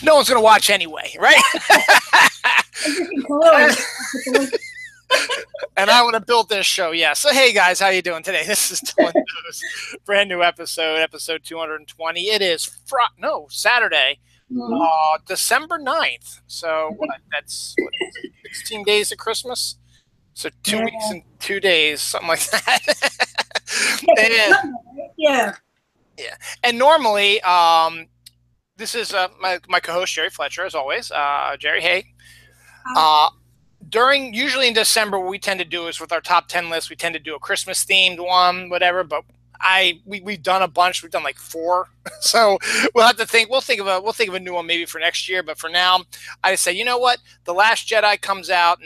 No one's going to watch anyway, right? And I want to build this show, yeah. So, hey, guys, how you doing today? This is Dylan's brand new episode 220. It is Saturday, December 9th. So that's 16 days of Christmas? So 2 weeks and 2 days, something like that. Yeah. And normally, this is my co-host, Geri Fletcher, as always. Geri, hey. Usually in December, what we tend to do is with our top 10 list, we tend to do a Christmas themed one, whatever. But we've done a bunch. We've done like 4. So we'll have to think. We'll think of a new one maybe for next year. But for now, I just say, you know what? The Last Jedi comes out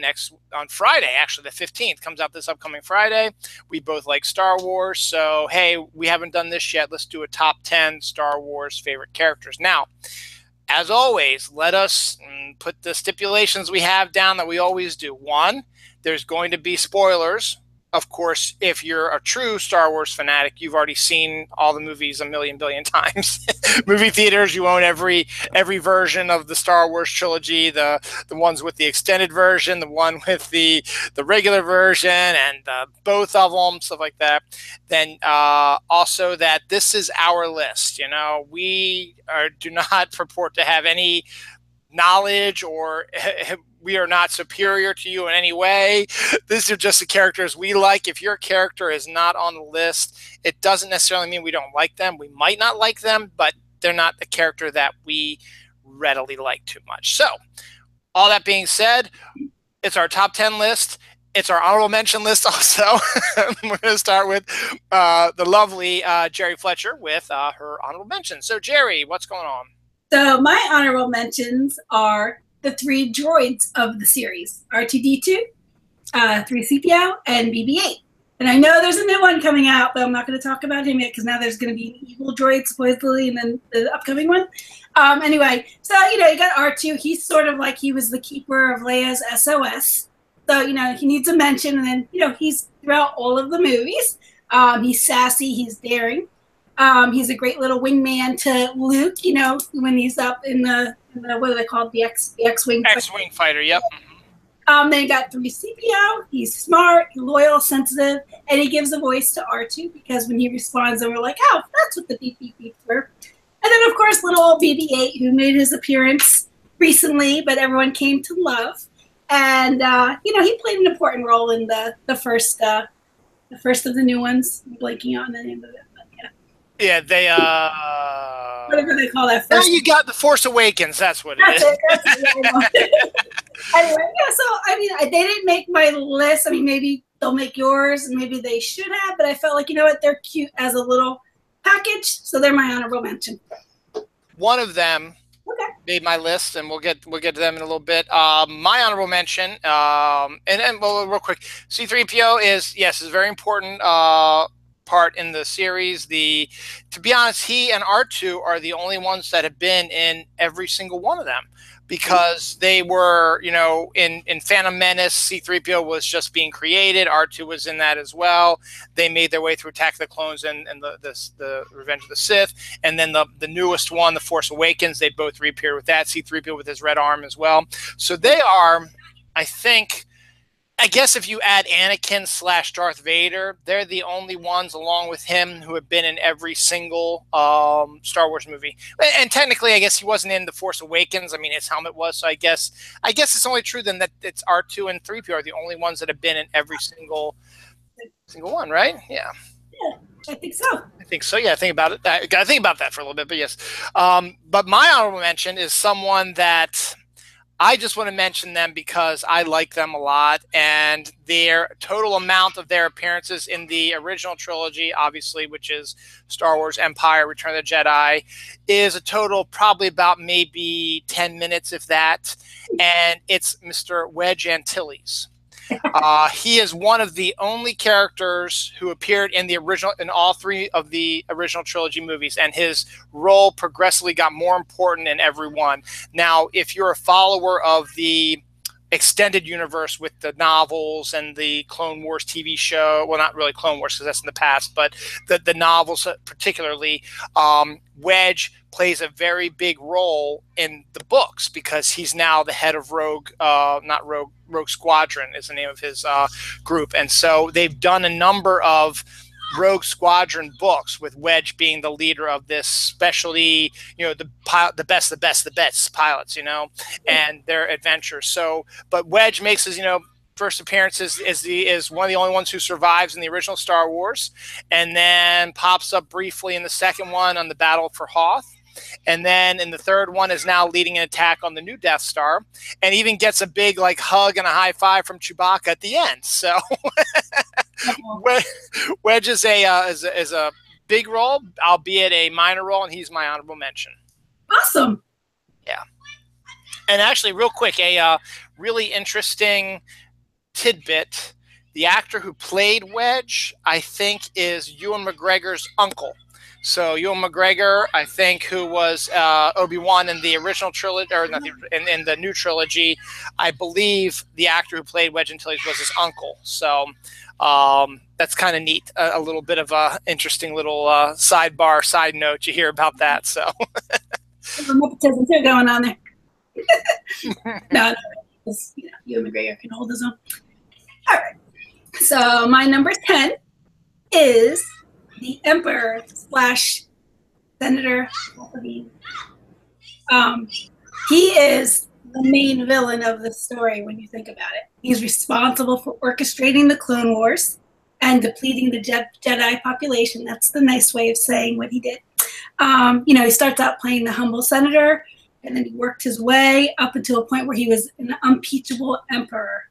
on Friday. Actually, the 15th comes out this upcoming Friday. We both like Star Wars, so hey, we haven't done this yet. Let's do a top 10 Star Wars favorite characters now. As always, let us put the stipulations we have down that we always do. 1, there's going to be spoilers. Of course, if you're a true Star Wars fanatic, you've already seen all the movies a billion times. Movie theaters, you own every version of the Star Wars trilogy, the ones with the extended version, the one with the regular version, and both of them, stuff like that. Then also that this is our list. You know, we do not purport to have any knowledge or we are not superior to you in any way. These are just the characters we like. If your character is not on the list, it doesn't necessarily mean we don't like them. We might not like them, but they're not the character that we readily like too much. So all that being said, it's our top 10 list. It's our honorable mention list also. We're going to start with the lovely Geri Fletcher with her honorable mention. So Geri, what's going on? So my honorable mentions are the 3 droids of the series, R2-D2, 3CPO, and BB-8. And I know there's a new one coming out, but I'm not going to talk about him yet because now there's going to be an evil droid supposedly, and then the upcoming one. Anyway, so, you got R2. He's sort of like he was the keeper of Leia's SOS. So, he needs a mention, and then, he's throughout all of the movies. He's sassy. He's daring. He's a great little wingman to Luke, when he's up in the what are they called? The X-Wing fighter. X-Wing fighter, yep. Then you got 3CPO. He's smart, loyal, sensitive, and he gives a voice to R2 because when he responds, and we're like, oh, that's what the beep, beep, beeps were. And then, of course, little old BB-8 who made his appearance recently, but everyone came to love. And, he played an important role in the first of the new ones. I'm blanking on the name of it. Yeah, they whatever they call that first. Now you got The Force Awakens. That's what it is. That's it. Anyway, yeah. So they didn't make my list. Maybe they'll make yours, and maybe they should have. But I felt like they're cute as a little package, so they're my honorable mention. One of them made my list, and we'll get to them in a little bit. My honorable mention, and real quick, C-3PO is a very important part in the series. To be honest, he and R2 are the only ones that have been in every single one of them because they were, in Phantom Menace, C-3PO was just being created. R2 was in that as well. They made their way through Attack of the Clones and the Revenge of the Sith. And then the newest one, The Force Awakens, they both reappear with that. C-3PO with his red arm as well. So they are, I guess if you add Anakin / Darth Vader, they're the only ones along with him who have been in every single Star Wars movie. And technically, I guess he wasn't in The Force Awakens. His helmet was. So I guess it's only true then that it's R2 and 3PO are the only ones that have been in every single one, right? Yeah. Yeah, I think so. Yeah, think about it. I got to think about that for a little bit, but yes. But my honorable mention is someone that I just want to mention them because I like them a lot, and their total amount of their appearances in the original trilogy, obviously, which is Star Wars Empire, Return of the Jedi, is a total probably about maybe 10 minutes, if that, and it's Mr. Wedge Antilles. He is one of the only characters who appeared in all 3 of the original trilogy movies, and his role progressively got more important in every one. Now, if you're a follower of the extended universe with the novels and the Clone Wars TV show, well, not really Clone Wars because that's in the past, but the novels particularly, Wedge plays a very big role in the books because he's now the head of Rogue Squadron is the name of his group. And so they've done a number of Rogue Squadron books with Wedge being the leader of this specialty, the best pilots, and their adventures. So, but Wedge makes his, first appearance is one of the only ones who survives in the original Star Wars, and then pops up briefly in the second one on the Battle for Hoth. And then in the third one is now leading an attack on the new Death Star, and even gets a big hug and a high five from Chewbacca at the end. So Wedge is a big role, albeit a minor role, and he's my honorable mention. Awesome. Yeah. And actually, real quick, a really interesting tidbit: the actor who played Wedge, I think, is Ewan McGregor's uncle. So Ewan McGregor, I think, who was Obi-Wan in the original trilogy, or not in the new trilogy, I believe the actor who played Wedge Antilles was his uncle. So that's kind of neat. A little bit of a interesting little side note you hear about that. So nepotism too going on there. No, Ewan McGregor can hold his own. All right. So my number 10 is the Emperor / Senator Palpatine. He is the main villain of the story when you think about it. He's responsible for orchestrating the Clone Wars and depleting the Jedi population. That's the nice way of saying what he did. He starts out playing the humble senator, and then he worked his way up until a point where he was an unimpeachable emperor.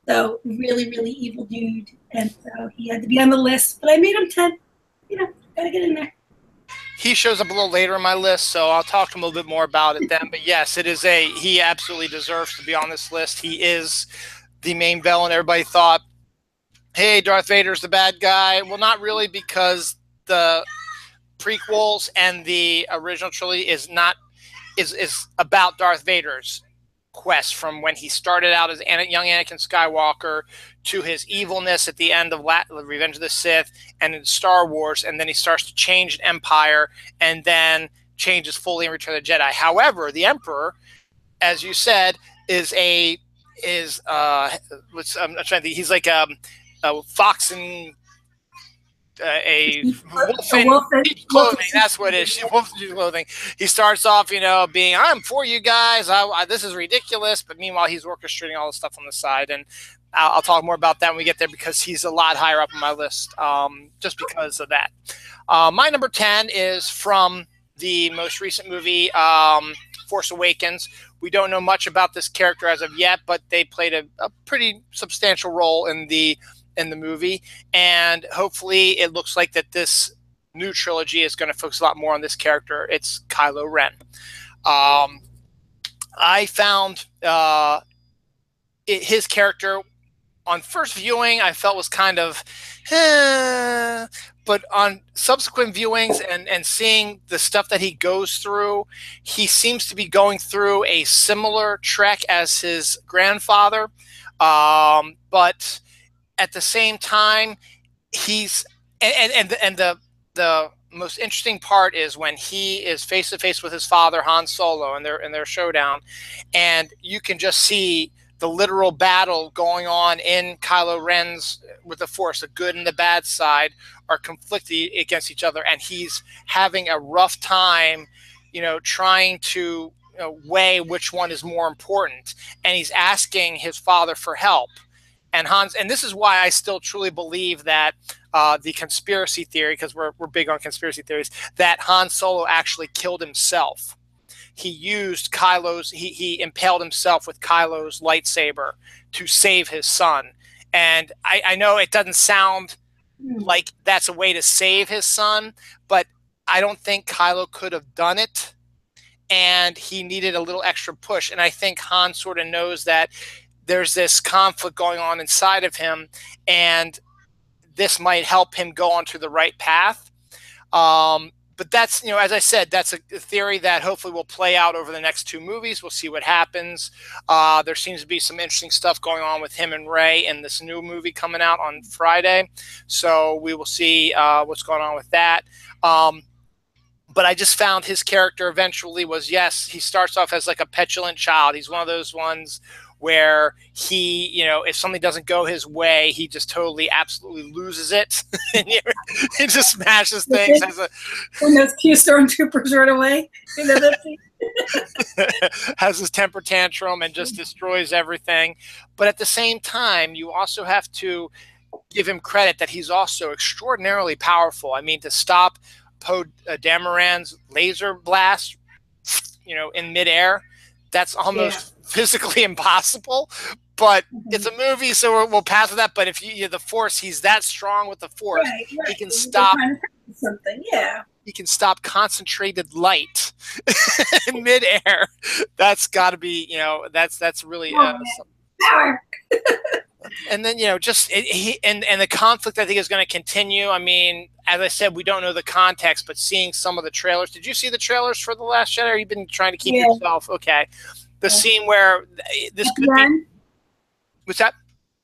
So really, really evil dude. And so he had to be on the list, but I made him 10. Gotta get in there. He shows up a little later in my list, so I'll talk to him a little bit more about it then. But yes, he absolutely deserves to be on this list. He is the main villain. Everybody thought, hey, Darth Vader's the bad guy. Well, not really, because the prequels and the original trilogy is about Darth Vader's quest from when he started out as young Anakin Skywalker to his evilness at the end of Revenge of the Sith and in Star Wars, and then he starts to change an Empire and then changes fully in Return of the Jedi. However, the Emperor, as you said, I'm trying to think, he's like a fox in a wolf in clothing. That's what it is. Wolf in clothing. He starts off, being, I'm for you guys. This is ridiculous. But meanwhile, he's orchestrating all the stuff on the side. And I'll talk more about that when we get there because he's a lot higher up on my list just because of that. My number 10 is from the most recent movie, Force Awakens. We don't know much about this character as of yet, but they played a pretty substantial role in the movie, and hopefully it looks like that this new trilogy is going to focus a lot more on this character. It's Kylo Ren. I found his character on first viewing I felt was kind of but on subsequent viewings and seeing the stuff that he goes through, he seems to be going through a similar trek as his grandfather, but at the same time, he's the most interesting part is when he is face to face with his father Han Solo in their showdown, and you can just see the literal battle going on in Kylo Ren's with the Force. The good and the bad side are conflicting against each other, and he's having a rough time, trying to weigh which one is more important, and he's asking his father for help. And this is why I still truly believe that the conspiracy theory, because we're big on conspiracy theories, that Han Solo actually killed himself. He used he impaled himself with Kylo's lightsaber to save his son. And I know it doesn't sound like that's a way to save his son, but I don't think Kylo could have done it. And he needed a little extra push. And I think Han sort of knows that there's this conflict going on inside of him, and this might help him go onto the right path. But that's, as I said, that's a theory that hopefully will play out over the next 2 movies. We'll see what happens. There seems to be some interesting stuff going on with him and Rey in this new movie coming out on Friday. So we will see what's going on with that. But I just found his character eventually was, yes, he starts off as like a petulant child. He's one of those ones where he, if something doesn't go his way, he just totally, absolutely loses it. And he just smashes things. When those few stormtroopers run away, has his temper tantrum and just destroys everything. But at the same time, you also have to give him credit that he's also extraordinarily powerful. I mean, to stop Poe Dameron's laser blast, in midair, that's almost physically impossible. But it's a movie, so we'll pass with that. But if the Force, he's that strong with the Force, right. He can stop something. Yeah, he can stop concentrated light in midair. That's got to be, that's really power. And then, just and the conflict, I think, is going to continue. I mean, as I said, we don't know the context, but seeing some of the trailers. Did you see the trailers for The Last Jedi? Or you've been trying to keep yourself okay? The scene where this could be. What's that?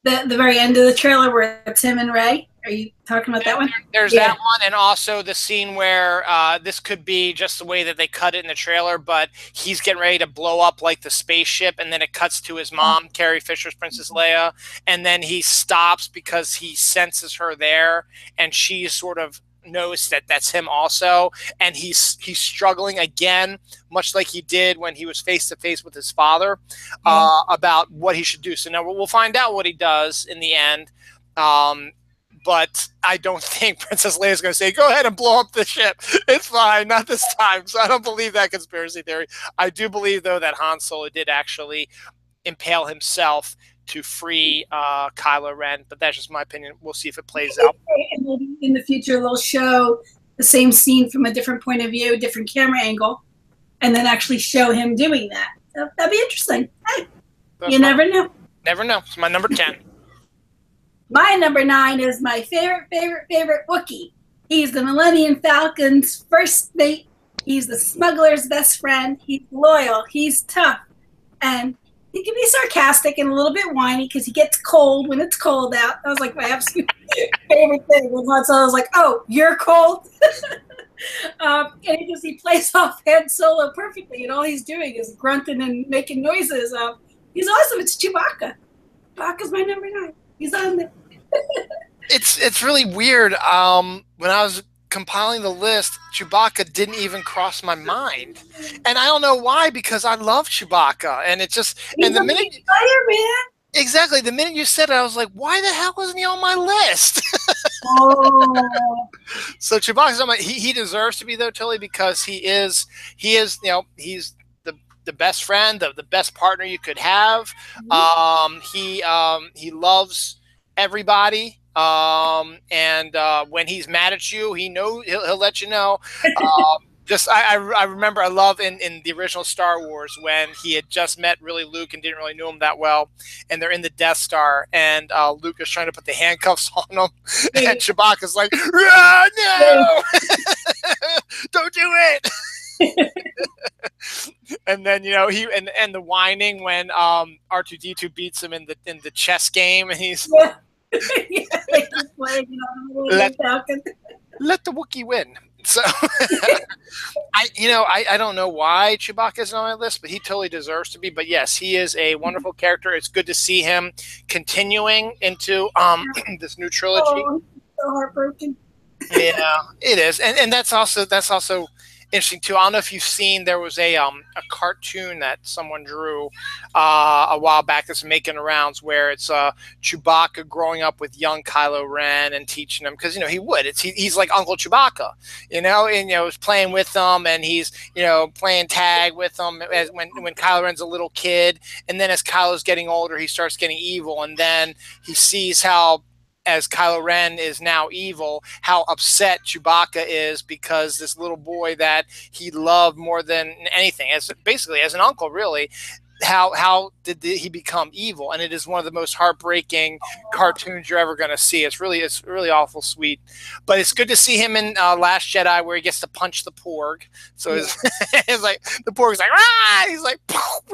The very end of the trailer where it's him and Rey. Are you talking about that one? There's that one, and also the scene where this could be just the way that they cut it in the trailer, but he's getting ready to blow up like the spaceship, and then it cuts to his mom, Carrie Fisher's Princess Leia, and then he stops because he senses her there, and she sort of knows that that's him also, and he's struggling again, much like he did when he was face to face with his father, about what he should do. So now we'll find out what he does in the end. But I don't think Princess Leia is going to say, go ahead and blow up the ship. It's fine, not this time. So I don't believe that conspiracy theory. I do believe, though, that Han Solo did actually impale himself to free Kylo Ren. But that's just my opinion. We'll see if it plays out. And maybe in the future, they'll show the same scene from a different point of view, different camera angle, and then actually show him doing that. So that'd be interesting. Hey, you never know. Never know. It's my number 10. My number 9 is my favorite Wookiee. He's the Millennium Falcon's first mate. He's the smuggler's best friend. He's loyal. He's tough. And he can be sarcastic and a little bit whiny because he gets cold when it's cold out. That was like my absolute favorite thing. When Han Solo was like, oh, you're cold? And he plays off Han Solo perfectly. And all he's doing is grunting and making noises. He's awesome. It's Chewbacca. Chewbacca's my number 9. He's on there. It's really weird. When I was compiling the list, Chewbacca didn't even cross my mind, and I don't know why, because I love Chewbacca, and it just He's the minute Spider-Man. Exactly, the minute you said it, I was like, why the hell wasn't he on my list? So Chewbacca's on my. He deserves to be, though, totally, because he is he's the best friend, the best partner you could have. He loves everybody, and when he's mad at you, he'll let you know. I remember, I love in the original Star Wars when he had just met Luke and didn't really know him that well, and they're in the Death Star, and Luke is trying to put the handcuffs on him, and Chewbacca's like, no, don't do it. And then and the whining when R2-D2 beats him in the chess game, and he's let the Wookiee win. So I don't know why Chewbacca isn't on my list, but he totally deserves to be. But yes, he is a wonderful character. It's good to see him continuing into this new trilogy. Oh, I'm so heartbroken. Yeah, it is, and that's also interesting too. I don't know if you've seen, there was a cartoon that someone drew a while back that's making the rounds, where it's Chewbacca growing up with young Kylo Ren and teaching him, because he would. He's like Uncle Chewbacca, and playing with them, and he's playing tag with them when Kylo Ren's a little kid, and then as Kylo's getting older, he starts getting evil, and then he sees how, as Kylo Ren is now evil, how upset Chewbacca is because this little boy that he loved more than anything, as an uncle, really, how did he become evil? And it is one of the most heartbreaking cartoons you're ever going to see. It's really awful sweet. But it's good to see him in Last Jedi, where he gets to punch the Porg. So it's like the Porg's like, ah! He's like,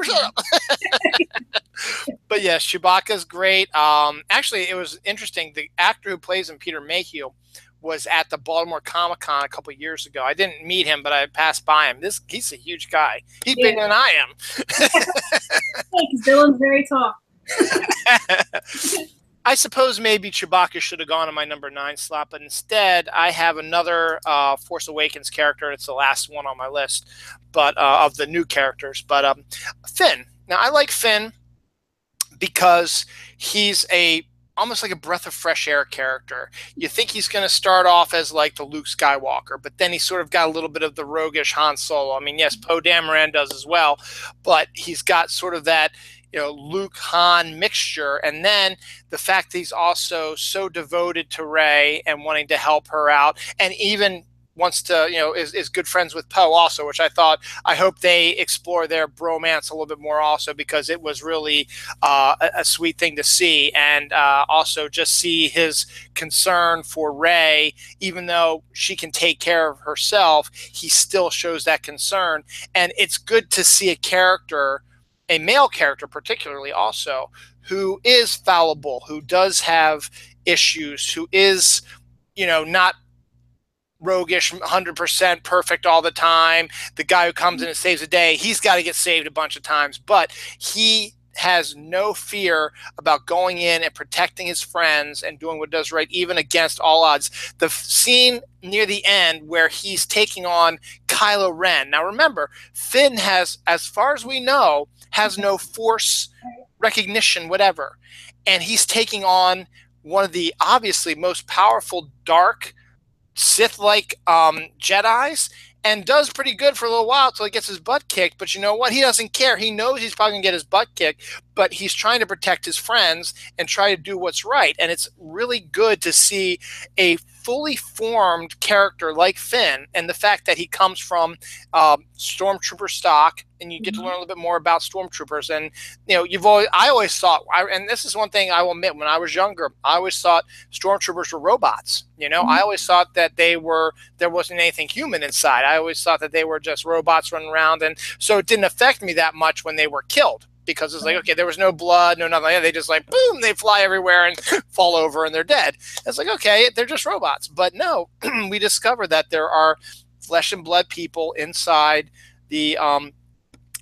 shut up. But yes, Chewbacca's great. Actually, it was interesting. The actor who plays him, Peter Mayhew, was at the Baltimore Comic-Con a couple of years ago. I didn't meet him, but I passed by him. He's a huge guy. He's bigger than I am. Because Dylan's very tall. I suppose maybe Chewbacca should have gone in my number 9 slot, but instead I have another Force Awakens character. It's the last one on my list, but of the new characters. But Finn. Now I like Finn because he's almost like a breath of fresh air character. You think he's going to start off as like the Luke Skywalker, but then he's sort of got a little bit of the roguish Han Solo. I mean, yes, Poe Dameron does as well, but he's got sort of that, Luke Han mixture. And then the fact that he's also so devoted to Rey and wanting to help her out, and even wants to, is good friends with Poe also, which I hope they explore their bromance a little bit more also, because it was really a sweet thing to see. And also just see his concern for Rey, even though she can take care of herself, he still shows that concern. And it's good to see a male character particularly also, who is fallible, who does have issues, who is, not roguish 100% perfect all the time. The guy who comes in and saves the day, he's got to get saved a bunch of times, but he has no fear about going in and protecting his friends and doing what does right, even against all odds. The scene near the end where he's taking on Kylo Ren. Now remember, Finn has, as far as we know, has no force recognition, whatever. And he's taking on one of the obviously most powerful dark Sith-like Jedis, and does pretty good for a little while until he gets his butt kicked. But you know what? He doesn't care. He knows he's probably going to get his butt kicked, but he's trying to protect his friends and try to do what's right. And it's really good to see a fully formed character like Finn, and the fact that he comes from stormtrooper stock, and you get to learn a little bit more about stormtroopers. And I always thought, and this is one thing I will admit, when I was younger, I always thought stormtroopers were robots. I always thought that there wasn't anything human inside. I always thought that they were just robots running around, and so it didn't affect me that much when they were killed, because it's like, okay, there was no blood, no nothing. They just like, boom, they fly everywhere and fall over and they're dead. It's like, okay, they're just robots. But no, we discovered that there are flesh and blood people inside the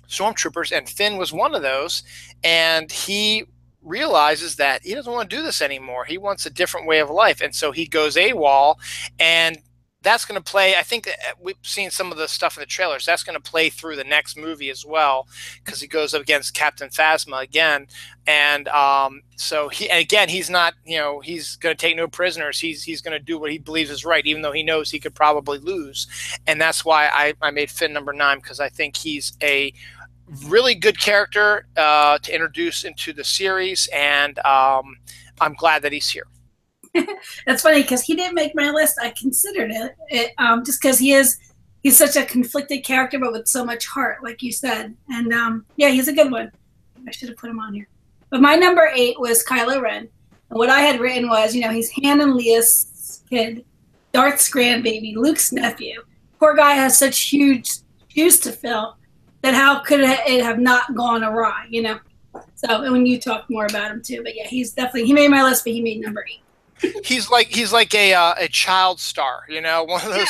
stormtroopers, and Finn was one of those. And he realizes that he doesn't want to do this anymore. He wants a different way of life. And so he goes AWOL, and that's going to play. I think we've seen some of the stuff in the trailers. That's going to play through the next movie as well, because he goes up against Captain Phasma again. And so he's not, he's going to take no prisoners. He's going to do what he believes is right, even though he knows he could probably lose. And that's why I made Finn number 9, because I think he's a really good character to introduce into the series. And I'm glad that he's here. That's funny, because he didn't make my list. I considered it just because he's such a conflicted character, but with so much heart, like you said. And yeah, he's a good one. I should have put him on here. But my number 8 was Kylo Ren. And what I had written was, he's Han and Leia's kid, Darth's grandbaby, Luke's nephew. Poor guy has such huge shoes to fill, that how could it have not gone awry, So, and when you talk more about him too, but yeah, he made my list, but he made number 8. He's like a child star, one of those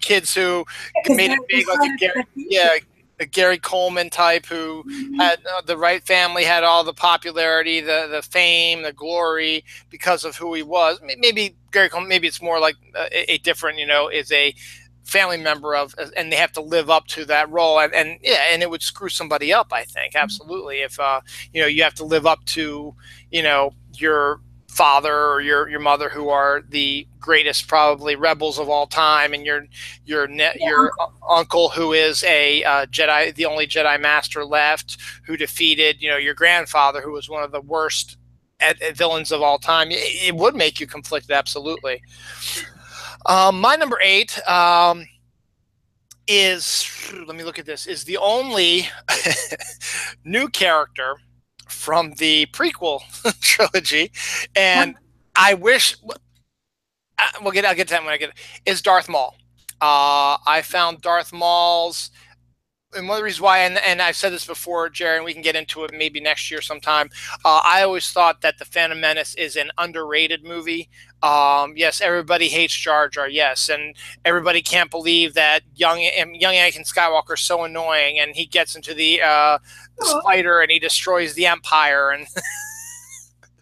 kids who made it big, like a Gary Coleman type, who had the right family, had all the popularity, the fame, the glory, because of who he was. Maybe Gary Coleman, maybe it's more like a different, is a family member of, and they have to live up to that role, and it would screw somebody up, I think, absolutely, if you have to live up to your father or your mother, who are the greatest probably rebels of all time, and your uncle, who is a Jedi, the only Jedi Master left, who defeated your grandfather, who was one of the worst villains of all time. It would make you conflicted, absolutely. My number 8 is, let me look at this, is the only new character from the prequel trilogy, and I wish I'll get to that when I get it, is Darth Maul. I found Darth Maul's and one of the reasons why, and I've said this before, Jerry, and we can get into it maybe next year sometime. I always thought that the Phantom Menace is an underrated movie. Yes, everybody hates Jar Jar. Yes, and everybody can't believe that young Anakin Skywalker is so annoying, and he gets into the spider and he destroys the Empire. And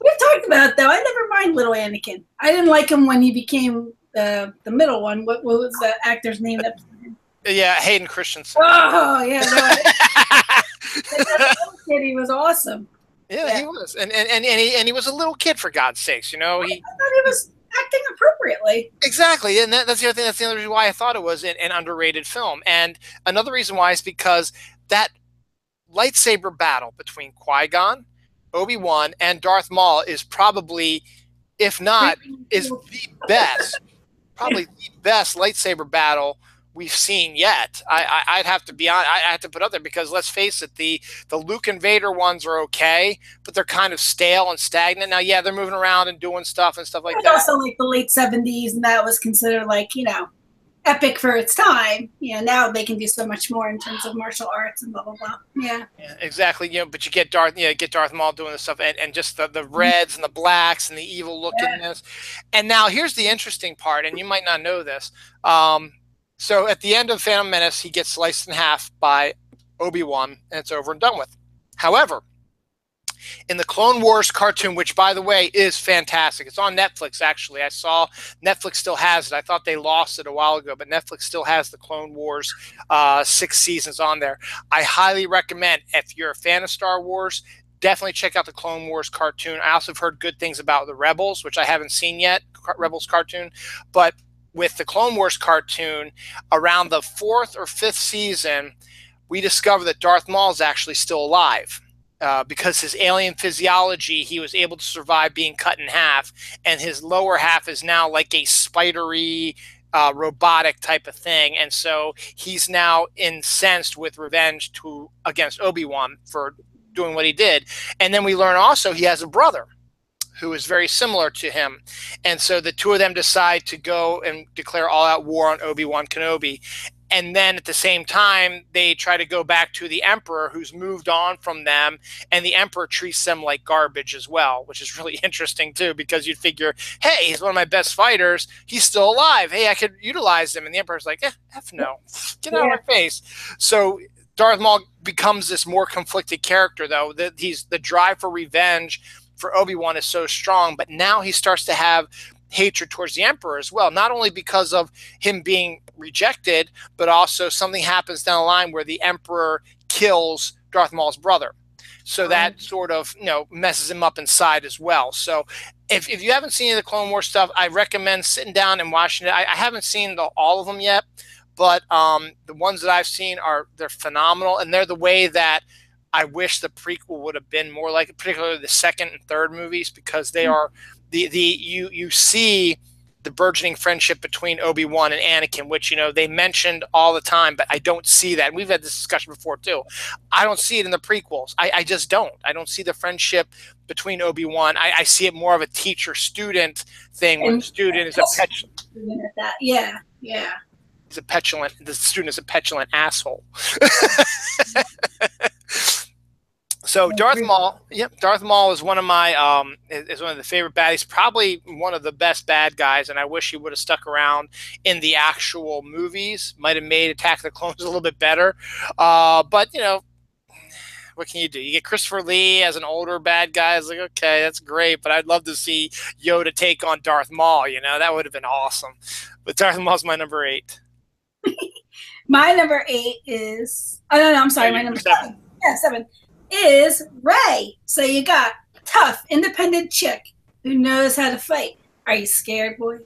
we've talked about it, though. I never mind little Anakin. I didn't like him when he became the middle one. What was the actor's name? That yeah, Hayden Christensen. Oh yeah, no, that kid, he was awesome. Yeah, he was, and he was a little kid, for God's sakes. You know, I thought he was acting appropriately. Exactly, and that's the other thing. That's the other reason why I thought it was an underrated film. And another reason why is because that lightsaber battle between Qui-Gon, Obi-Wan, and Darth Maul is probably, if not, is the best, probably the best lightsaber battle we've seen yet. I'd have to be on. I have to put up there because let's face it, the Luke and Vader ones are okay, but they're kind of stale and stagnant. Now, yeah, they're moving around and doing stuff and stuff like that. Also, like the late '70s, and that was considered like epic for its time. Now they can do so much more in terms of martial arts and blah blah blah. Yeah, exactly. But you get Darth Maul doing this stuff, and just the reds and the blacks and the evil lookingness. And now here's the interesting part, and you might not know this. So at the end of Phantom Menace, he gets sliced in half by Obi-Wan, and it's over and done with. However, in the Clone Wars cartoon, which, by the way, is fantastic. It's on Netflix, actually. I saw Netflix still has it. I thought they lost it a while ago, but Netflix still has the Clone Wars 6 seasons on there. I highly recommend, if you're a fan of Star Wars, definitely check out the Clone Wars cartoon. I also have heard good things about the Rebels, which I haven't seen yet, Rebels cartoon. But with the Clone Wars cartoon, around the 4th or 5th season, we discover that Darth Maul is actually still alive. Because his alien physiology, he was able to survive being cut in half, and his lower half is now like a spidery, robotic type of thing. And so he's now incensed with revenge against Obi-Wan for doing what he did. And then we learn also he has a brother who is very similar to him. And so the two of them decide to go and declare all-out war on Obi-Wan Kenobi. And then at the same time, they try to go back to the Emperor, who's moved on from them, and the Emperor treats them like garbage as well, which is really interesting too, because you'd figure, hey, he's one of my best fighters, he's still alive, hey, I could utilize him. And the Emperor's like, F no, get out of my face. So Darth Maul becomes this more conflicted character, though. The drive for revenge for Obi-Wan is so strong, but now he starts to have hatred towards the Emperor as well, not only because of him being rejected, but also something happens down the line where the Emperor kills Darth Maul's brother. So that sort of, messes him up inside as well. So if you haven't seen any of the Clone Wars stuff, I recommend sitting down and watching it. I haven't seen all of them yet, but the ones that I've seen they're phenomenal, and they're the way that I wish the prequel would have been more like, particularly the second and third movies, because they are you see the burgeoning friendship between Obi-Wan and Anakin, which they mentioned all the time, but I don't see that. We've had this discussion before too. I don't see it in the prequels. I just don't. I don't see the friendship between Obi-Wan. I see it more of a teacher-student thing, where the student is a petulant. Yeah. The student is a petulant asshole. So Darth Maul is one of my is one of the favorite baddies, probably one of the best bad guys, and I wish he would have stuck around in the actual movies. Might have made Attack of the Clones a little bit better, but what can you do? You get Christopher Lee as an older bad guy. It's like, okay, that's great, but I'd love to see Yoda take on Darth Maul. That would have been awesome. But Darth Maul's my number 8. My number 8 is I'm sorry, my number 7. Yeah, 7. Is Rey. So you got a tough, independent chick who knows how to fight. Are you scared, boys?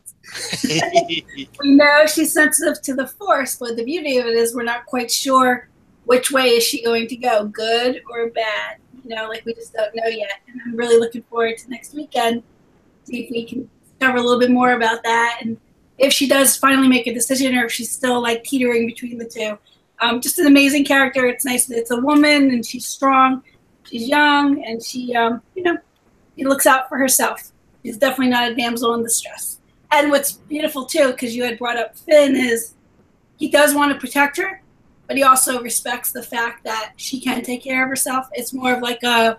We know she's sensitive to the Force, but the beauty of it is we're not quite sure which way is she going to go, good or bad. Like we just don't know yet. And I'm really looking forward to next weekend, see if we can discover a little bit more about that, and if she does finally make a decision, or if she's still like teetering between the two. Just an amazing character. It's nice that it's a woman and she's strong, she's young, and she looks out for herself. She's definitely not a damsel in distress. And what's beautiful too, because you had brought up Finn, is he does want to protect her, but he also respects the fact that she can take care of herself. It's more of like a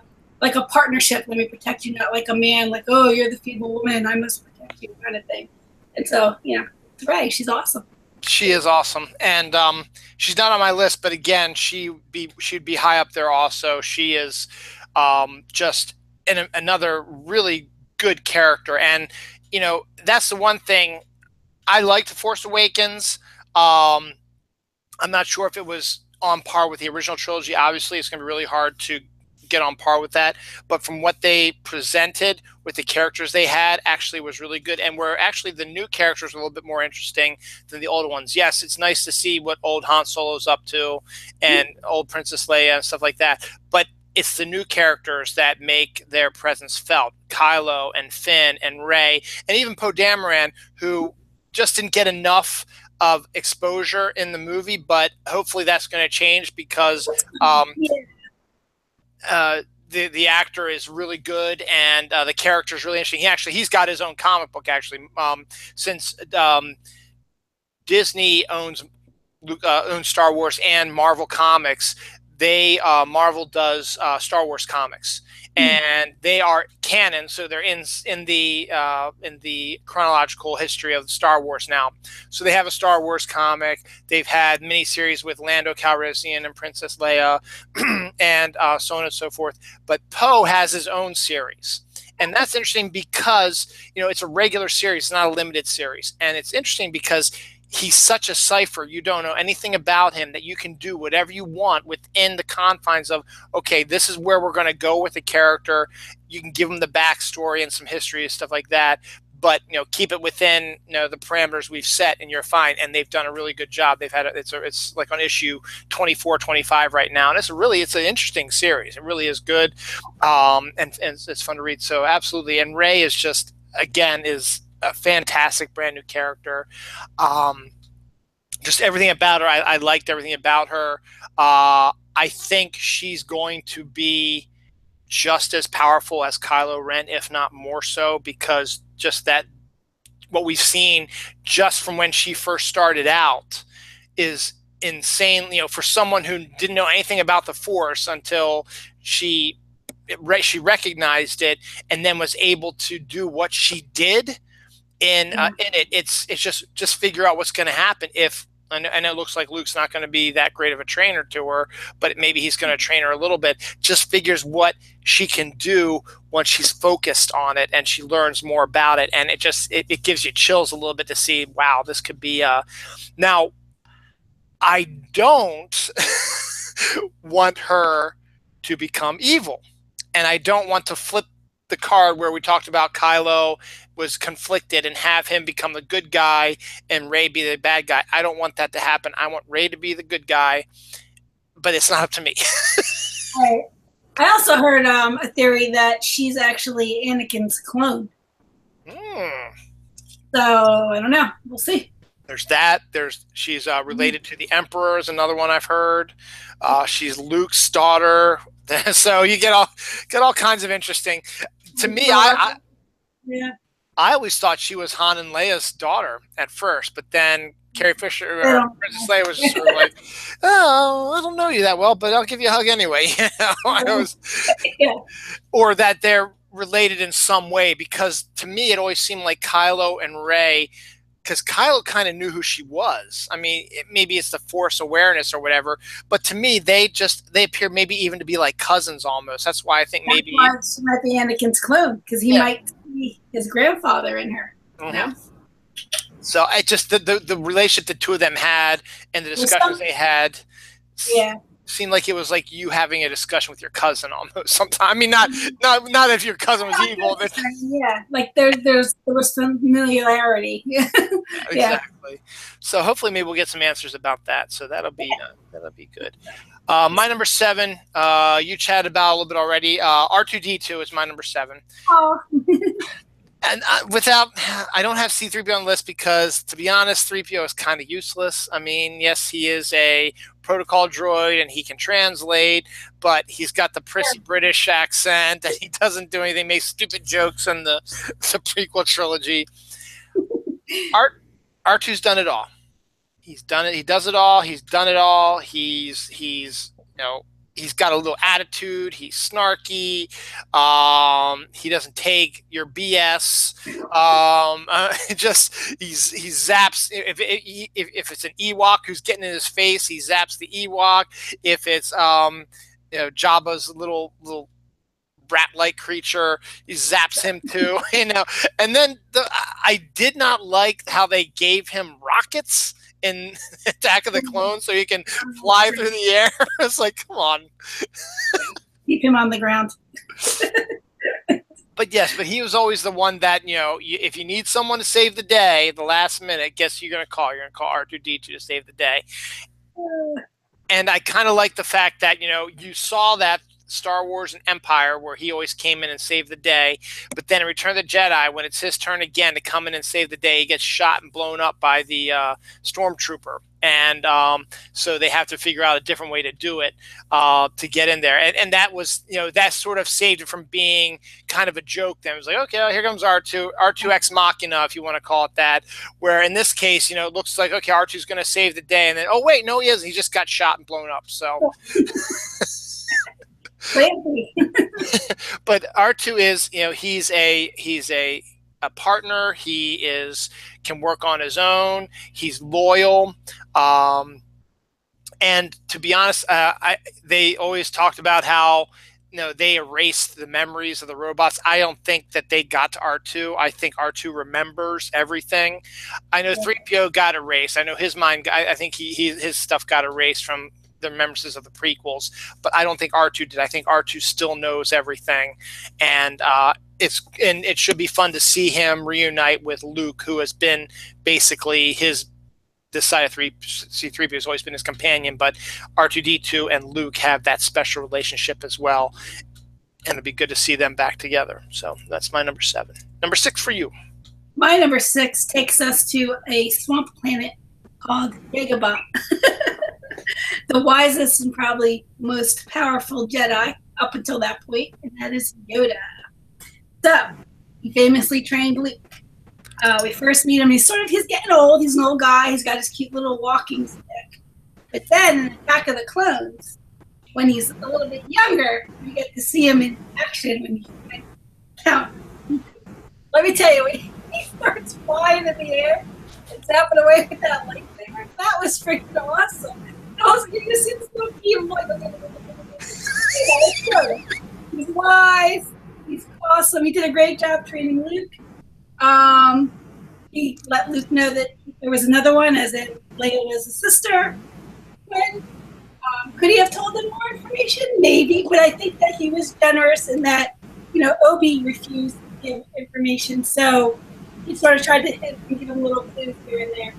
partnership. Let me protect you, not like a man, like, oh, you're the feeble woman, I must protect you kind of thing. And so, it's Rey. She's awesome. She is awesome, and she's not on my list, but again, she'd be high up there also. She is just another really good character, and that's the one thing I liked. The Force Awakens. I'm not sure if it was on par with the original trilogy. Obviously, it's going to be really hard to get on par with that. But from what they presented with the characters they had, actually was really good. And where actually the new characters were a little bit more interesting than the old ones. Yes, it's nice to see what old Han Solo's up to and old Princess Leia and stuff like that. But it's the new characters that make their presence felt. Kylo and Finn and Rey and even Poe Dameron, who just didn't get enough of exposure in the movie, but hopefully that's going to change because the actor is really good and the character is really interesting. He's got his own comic book actually. Since Disney owns Star Wars and Marvel Comics, Marvel does Star Wars comics, and they are canon, so they're in the chronological history of Star Wars now. So they have a Star Wars comic. They've had miniseries with Lando Calrissian and Princess Leia, and so on and so forth. But Poe has his own series. And that's interesting because, it's a regular series, not a limited series. And it's interesting because he's such a cipher. You don't know anything about him, that you can do whatever you want within the confines of, okay, this is where we're going to go with the character. You can give him the backstory and some history and stuff like that, but keep it within the parameters we've set, and you're fine. And they've done a really good job. They've had it's like on issue 24, 25 right now, and it's an interesting series. It really is good, and it's fun to read. So absolutely. And Rey is just, again, is a fantastic brand new character. Just everything about her, I liked everything about her. I think she's going to be just as powerful as Kylo Ren, if not more so, because just that what we've seen just from when she first started out is insane. For someone who didn't know anything about the Force until she recognized it and then was able to do what she did in it. It's just figure out what's going to happen if. And it looks like Luke's not going to be that great of a trainer to her, but maybe he's going to train her a little bit. Just figures what she can do when she's focused on it and she learns more about it. And it gives you chills a little bit to see, wow, this could be now I don't want her to become evil, and I don't want to flip the card where we talked about Kylo was conflicted and have him become the good guy and Rey be the bad guy. I don't want that to happen. I want Rey to be the good guy, but it's not up to me. Right. I also heard a theory that she's actually Anakin's clone. So I don't know. We'll see. There's that. She's related to the Emperor is another one I've heard. She's Luke's daughter. So you get all kinds of interesting. To me, I always thought she was Han and Leia's daughter at first, but then Carrie Fisher or Princess Leia was just sort of like, oh, I don't know you that well, but I'll give you a hug anyway. Or that they're related in some way, because to me it always seemed like Kylo and Rey, because Kylo kind of knew who she was. I mean, maybe it's the Force awareness or whatever, but to me, they appear maybe even to be like cousins almost. That's why I think maybe she might be Anakin's clone, because he might see his grandfather in her. So I just the relationship the two of them had and the discussions they had. Seemed like it was like you having a discussion with your cousin almost sometimes. I mean, not if your cousin was evil. But like there was some familiarity. Exactly. So hopefully maybe we'll get some answers about that. So that'll be good. My number 7, you chatted about a little bit already. R2-D2 is my number 7. Oh. And I don't have C-3PO on the list because, to be honest, 3PO is kind of useless. I mean, yes, he is a protocol droid and he can translate, but he's got the prissy British accent and he doesn't do anything, makes stupid jokes in the prequel trilogy. R2's done it all. He's done it. He does it all. He's done it all. He's got a little attitude. He's snarky. He doesn't take your BS. Just he zaps. If it's an Ewok who's getting in his face, he zaps the Ewok. If it's Jabba's little rat-like creature, he zaps him too. And then I did not like how they gave him rockets in Attack of the Clones so he can fly through the air. It's like, come on. Keep him on the ground. But he was always the one that, if you need someone to save the day at the last minute, guess who you're going to call? You're going to call R2-D2 to save the day. And I kind of like the fact that, you saw that Star Wars and Empire where he always came in and saved the day, but then in Return of the Jedi, when it's his turn again to come in and save the day, he gets shot and blown up by the stormtrooper, and so they have to figure out a different way to do it to get in there, and that was, that sort of saved it from being kind of a joke. Then it was like, okay, well, here comes R2 ex machina, if you want to call it that, where in this case, it looks like, okay, R2's going to save the day, and then, oh wait, no, he isn't, he just got shot and blown up. So but R2 is, he's a partner. He can work on his own. He's loyal. And to be honest, they always talked about how, they erased the memories of the robots. I don't think that they got to R2. I think R2 remembers everything. I know 3PO got erased. I know his mind, I think his stuff got erased from the remembrances of the prequels, but I don't think R2 did. I think R2 still knows everything, and it should be fun to see him reunite with Luke, who has been basically this side of C3PO has always been his companion, but R2-D2 and Luke have that special relationship as well, and it'd be good to see them back together. So that's my number 7. Number 6 for you. My number 6 takes us to a swamp planet called Dagobah. The wisest and probably most powerful Jedi up until that point, and that is Yoda. So, he famously trained Luke. We first meet him, he's getting old, he's an old guy, he's got his cute little walking stick. But then, in Attack of the Clones, when he's a little bit younger, we get to see him in action when he can count. Let me tell you, when he starts flying in the air and zapping away with that lightsaber, that was freaking awesome. Also, you just see this little kid like, he's wise, he's awesome. He did a great job training Luke. He let Luke know that there was another one, as in Leia was a sister. Could he have told them more information? Maybe, but I think that he was generous in that, Obi refused to give information, so he sort of tried to hint and give him little clues here and there.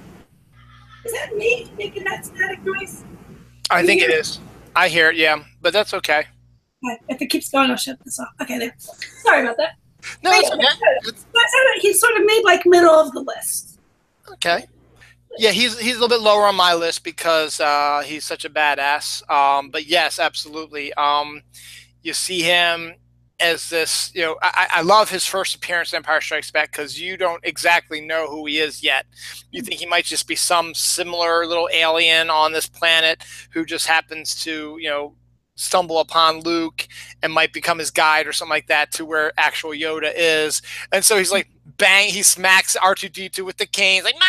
Is that me making that static noise? I think it is. I hear it, yeah, but that's okay. If it keeps going, I'll shut this off. Okay, there. Sorry about that. No, it's okay. He's sort of made like middle of the list. Okay. Yeah, he's a little bit lower on my list because he's such a badass. But yes, absolutely. You see him as this, I love his first appearance in Empire Strikes Back because you don't exactly know who he is yet. You think he might just be some similar little alien on this planet who just happens to, stumble upon Luke and might become his guide or something like that to where actual Yoda is. And so he's like, bang, he smacks R2-D2 with the cane. He's like, mine.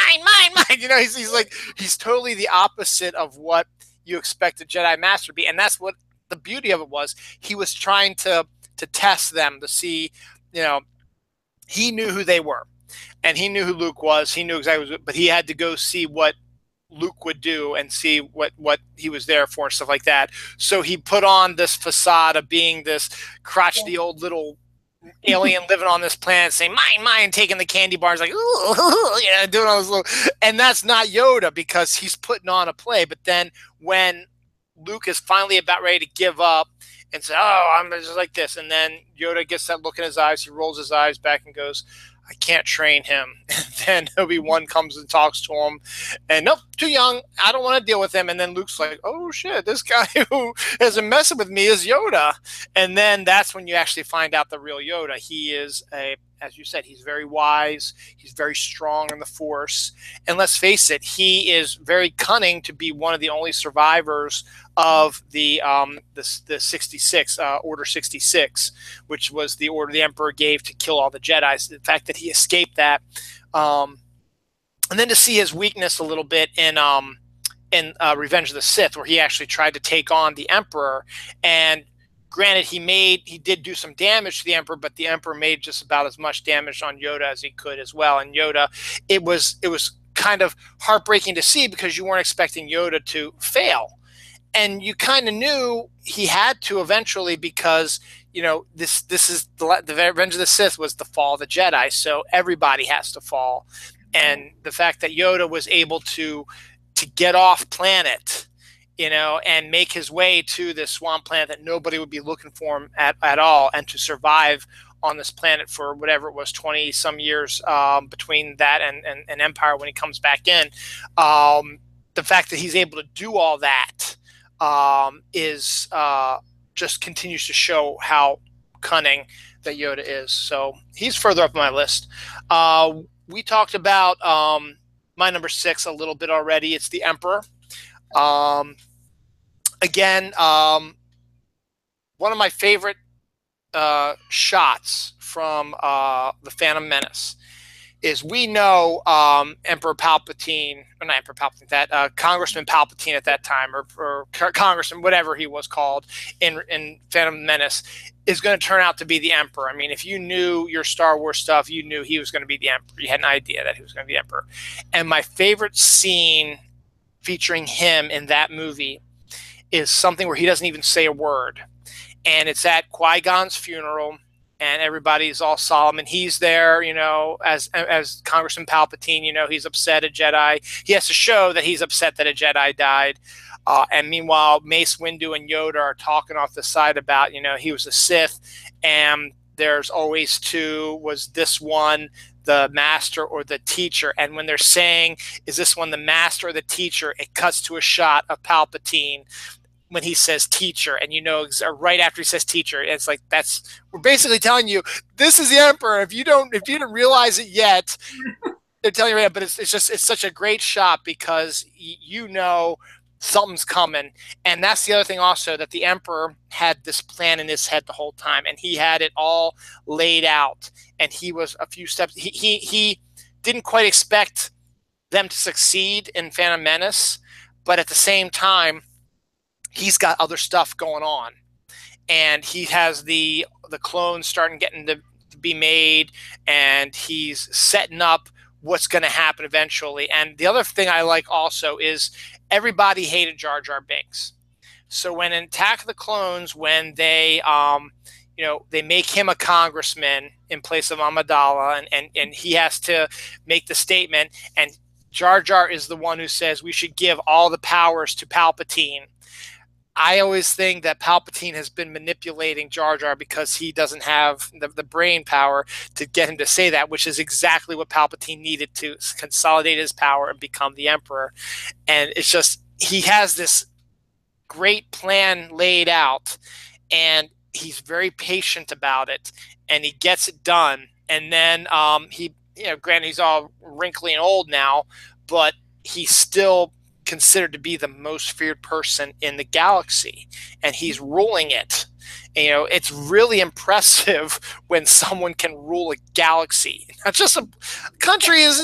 He's totally the opposite of what you expect a Jedi Master to be. And that's what the beauty of it was. He was trying to test them to see, he knew who they were and he knew who Luke was. He knew exactly, but he had to go see what Luke would do and see what he was there for and stuff like that. So he put on this facade of being this crotchety old little alien living on this planet saying, mine, taking the candy bars, like, ooh, doing all this little, and that's not Yoda because he's putting on a play. But then when Luke is finally about ready to give up and say, oh, I'm just like this. And then Yoda gets that look in his eyes. He rolls his eyes back and goes, I can't train him. And then Obi-Wan comes and talks to him. And nope, too young. I don't want to deal with him. And then Luke's like, oh, shit, this guy who isn't messing with me is Yoda. And then that's when you actually find out the real Yoda. He is a as you said, he's very wise. He's very strong in the Force. And let's face it, he is very cunning to be one of the only survivors of the 66 Order 66, which was the order the Emperor gave to kill all the Jedi. The fact that he escaped that, and then to see his weakness a little bit in Revenge of the Sith, where he actually tried to take on the Emperor. And granted, he did do some damage to the Emperor, but the Emperor made just about as much damage on Yoda as he could as well. And Yoda, it was kind of heartbreaking to see, because you weren't expecting Yoda to fail. And you kind of knew he had to eventually, because, you know, this is the Revenge of the Sith was the fall of the Jedi, so everybody has to fall. And the fact that Yoda was able to get off planet, you know, and make his way to this swamp planet that nobody would be looking for him at all, and to survive on this planet for whatever it was, 20 some years between that and Empire when he comes back in. The fact that he's able to do all that is just continues to show how cunning that Yoda is. So he's further up my list. We talked about my number 6 a little bit already. It's the Emperor. Again, one of my favorite shots from the Phantom Menace is, we know Emperor Palpatine, or not Emperor Palpatine, that Congressman Palpatine at that time, or Congressman, whatever he was called in Phantom Menace, is going to turn out to be the Emperor. I mean, if you knew your Star Wars stuff, you knew he was going to be the Emperor. You had an idea that he was going to be the Emperor. And my favorite scene featuring him in that movie is something where he doesn't even say a word. And it's at Qui-Gon's funeral, and everybody's all solemn, and he's there, you know, as Congressman Palpatine. You know, he's upset a Jedi. He has to show that he's upset that a Jedi died. And meanwhile, Mace Windu and Yoda are talking off the side about, you know, he was a Sith, and there's always two. Was this one the master or the teacher? And when they're saying, is this one the master or the teacher, it cuts to a shot of Palpatine when he says teacher, and you know, right after he says teacher, it's like, we're basically telling you this is the Emperor. If you didn't realize it yet, they're telling you right now. But it's such a great shot, because you know something's coming. And that's the other thing also, that the Emperor had this plan in his head the whole time, and he had it all laid out, and he was a few steps, he didn't quite expect them to succeed in Phantom Menace, but at the same time, he's got other stuff going on, and he has the clones getting to be made, and he's setting up what's going to happen eventually. And the other thing I like also is, everybody hated Jar Jar Binks. So when in Attack of the Clones, when they they make him a congressman in place of Amidala, and he has to make the statement, and Jar Jar is the one who says we should give all the powers to Palpatine. I always think that Palpatine has been manipulating Jar Jar, because he doesn't have the brain power to get him to say that, which is exactly what Palpatine needed to consolidate his power and become the Emperor. And it's just, he has this great plan laid out, and he's very patient about it, and he gets it done. And then granted, he's all wrinkly and old now, but he's still considered to be the most feared person in the galaxy, and he's ruling it. And, you know, it's really impressive when someone can rule a galaxy. Not just a country's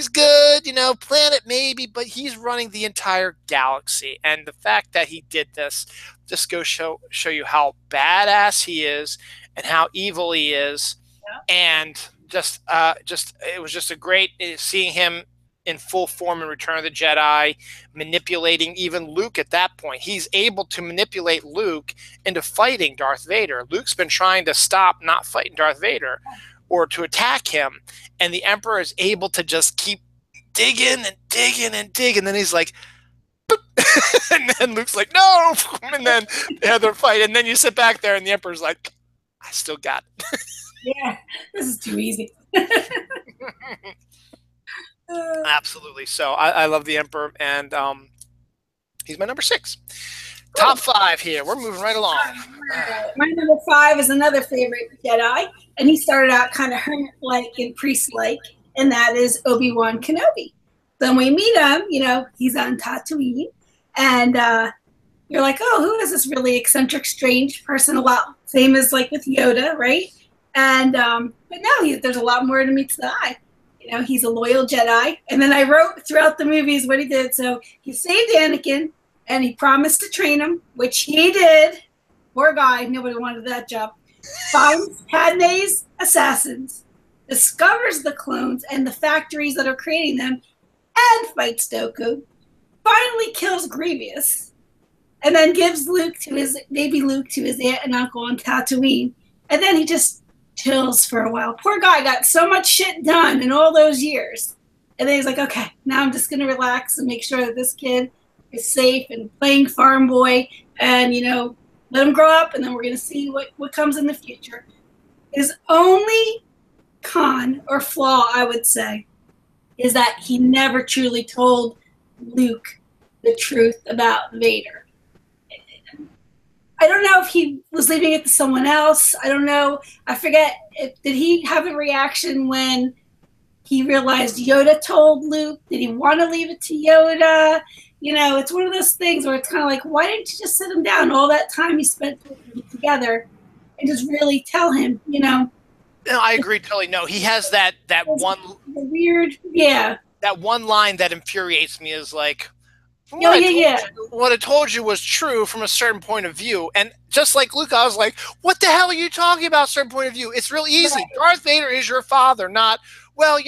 good, you know, planet maybe, but he's running the entire galaxy. And the fact that he did this just goes show you how badass he is and how evil he is. Yeah. And it was just a great seeing him in full form in Return of the Jedi, manipulating even Luke at that point. He's able to manipulate Luke into fighting Darth Vader. Luke's been trying to stop not fighting Darth Vader or to attack him, and the Emperor is able to just keep digging and digging and digging, and then he's like, and then Luke's like, no, and then they have their fight, and then you sit back there, and the Emperor's like, I still got it. Yeah, this is too easy. Absolutely. So I love the Emperor, and he's my number 6. Top 5 here. We're moving right along. My number 5 is another favorite Jedi, and he started out kind of hermit-like and priest-like, and that is Obi-Wan Kenobi. Then we meet him, he's on Tatooine, and you're like, oh, who is this really eccentric, strange person? A lot same as like with Yoda, right? And but no, there's a lot more to meet the eye. He's a loyal Jedi. And then I wrote throughout the movies what he did. So he saved Anakin, and he promised to train him, which he did. Poor guy, nobody wanted that job. Finds Padme's assassins, discovers the clones and the factories that are creating them, and fights Dooku. Finally kills Grievous, and then gives baby Luke to his aunt and uncle on Tatooine. And then he just chills for a while. Poor guy got so much shit done in all those years. And then he's like, okay, now I'm just going to relax and make sure that this kid is safe and playing farm boy and, let him grow up, and then we're going to see what comes in the future. His only con or flaw, I would say, is that he never truly told Luke the truth about Vader. I don't know if he was leaving it to someone else. I don't know. I forget. Did he have a reaction when he realized Yoda told Luke? Did he want to leave it to Yoda? It's one of those things where it's kind of like, why didn't you just sit him down all that time you spent together and just really tell him, No, I agree totally. No, he has that one weird, yeah. That one line that infuriates me is like, what I told you was true from a certain point of view. And just like Luke, I was like, what the hell are you talking about, certain point of view? It's real easy. Right. Darth Vader is your father, not, well,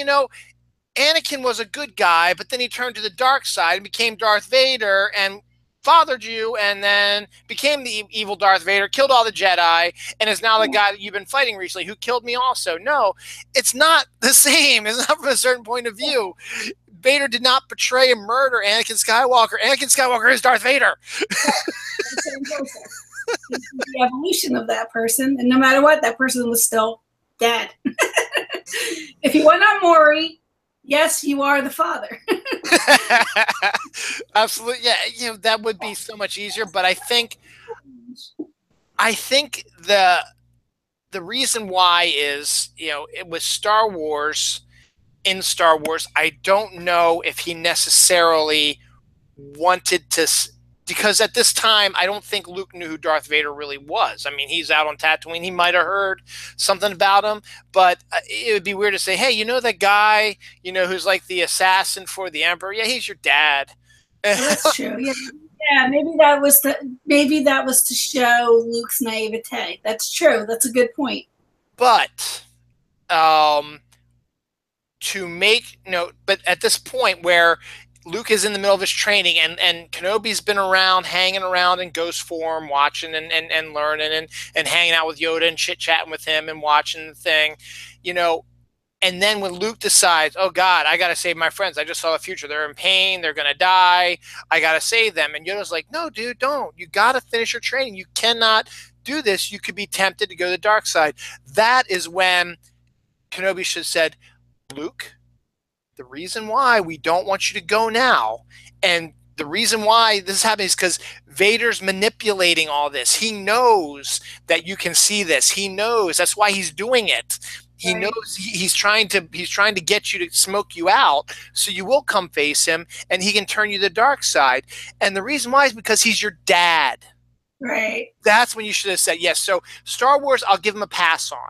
Anakin was a good guy, but then he turned to the dark side and became Darth Vader and fathered you and then became the evil Darth Vader, killed all the Jedi, and is now the guy that you've been fighting recently who killed me also. No, it's not the same. It's not from a certain point of view. Vader did not betray and murder Anakin Skywalker. Anakin Skywalker is Darth Vader. The evolution of that person, and no matter what, that person was still dead. If you went on Maury, yes, you are the father. Absolutely, yeah. That would be so much easier. But I think the reason why is, it was Star Wars. In Star Wars, I don't know if he necessarily wanted to, because at this time, I don't think Luke knew who Darth Vader really was. I mean, he's out on Tatooine. He might have heard something about him, but it would be weird to say, hey, that guy, who's like the assassin for the Emperor? Yeah, he's your dad. Well, that's true. Yeah, maybe that was to show Luke's naivete. That's true. That's a good point. But, but at this point where Luke is in the middle of his training and Kenobi's been around, hanging around in ghost form, watching and learning and hanging out with Yoda and chit-chatting with him and watching the thing, and then when Luke decides, oh God, I got to save my friends. I just saw the future. They're in pain. They're going to die. I got to save them. And Yoda's like, no, dude, don't. You got to finish your training. You cannot do this. You could be tempted to go to the dark side. That is when Kenobi should have said, Luke, the reason why we don't want you to go now, and the reason why this is happening is because Vader's manipulating all this. He knows that you can see this. He knows that's why he's doing it. He knows he's trying to get you to smoke you out, so you will come face him, and he can turn you to the dark side. And the reason why is because he's your dad. Right. That's when you should have said yes. So Star Wars, I'll give him a pass on,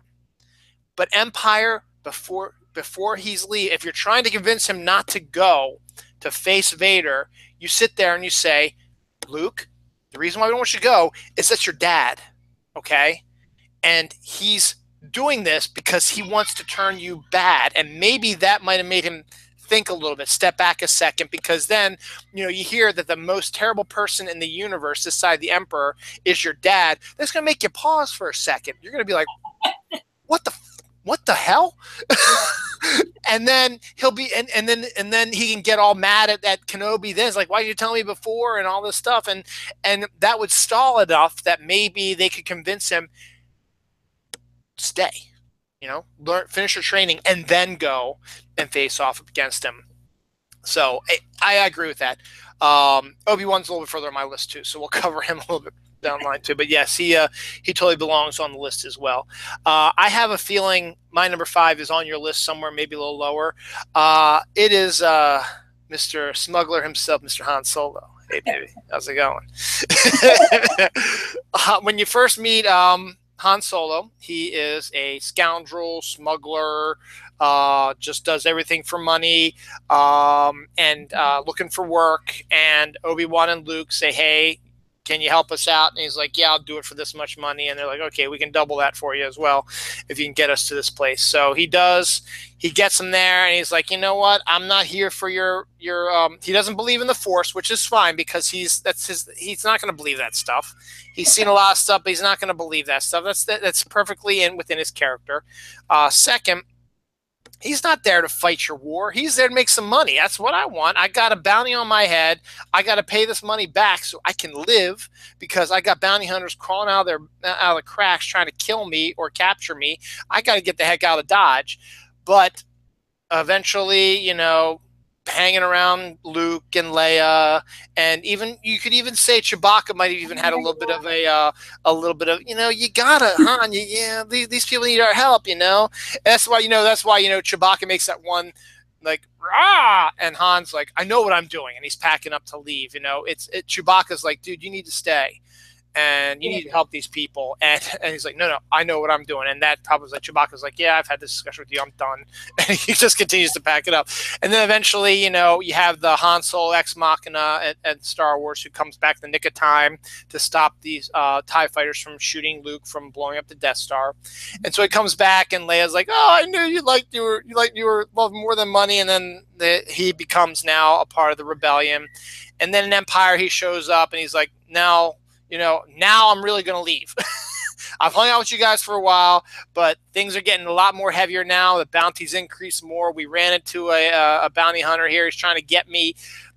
but Empire before he's leave, if you're trying to convince him not to go to face Vader, you sit there and you say, Luke, the reason why we don't want you to go is that's your dad, okay? And he's doing this because he wants to turn you bad, and maybe that might have made him think a little bit, step back a second, because then, you hear that the most terrible person in the universe, this side of the Emperor, is your dad. That's going to make you pause for a second. You're going to be like, what the hell? And then he'll be, and then he can get all mad at Kenobi. Then it's like, why didn't you tell me before? And all this stuff. And that would stall enough that maybe they could convince him, stay, finish your training and then go and face off against him. So I agree with that. Obi-Wan's a little bit further on my list too, so we'll cover him a little bit down the line too. But yes, he totally belongs on the list as well. I have a feeling my number 5 is on your list somewhere, maybe a little lower. It is Mr. Smuggler himself, Mr. Han Solo. Hey, baby, how's it going? When you first meet Han Solo, he is a scoundrel, smuggler, just does everything for money, and looking for work. And Obi-Wan and Luke say, hey, can you help us out? And he's like, yeah, I'll do it for this much money. And they're like, okay, we can double that for you as well if you can get us to this place. So he does. He gets him there, and he's like, you know what? I'm not here for your. He doesn't believe in the Force, which is fine because he's not going to believe that stuff. He's seen a lot of stuff, but he's not going to believe that stuff. That's perfectly within his character. Second, he's not there to fight your war. He's there to make some money. That's what I want. I got a bounty on my head. I got to pay this money back so I can live, because I got bounty hunters crawling out of the cracks trying to kill me or capture me. I got to get the heck out of Dodge. But eventually, hanging around Luke and Leia, and even you could even say Chewbacca might have even had a little bit of you gotta, Han, these people need our help, That's why Chewbacca makes that one like rah, and Han's like, I know what I'm doing, and he's packing up to leave. Chewbacca's like, dude, you need to stay. And you need to help these people. And he's like, no, I know what I'm doing. And that probably was like, Chewbacca's like, yeah, I've had this discussion with you. I'm done. And he just continues to pack it up. And then eventually, you have the Han Solo ex machina at Star Wars, who comes back in the nick of time to stop these TIE fighters from shooting Luke from blowing up the Death Star. And so he comes back, and Leia's like, oh, I knew you were loved more than money. And then he becomes now a part of the rebellion. And then in Empire, he shows up, and he's like, now I'm really going to leave. I've hung out with you guys for a while, but things are getting a lot more heavier now. The bounties increase more. We ran into a bounty hunter here. He's trying to get me.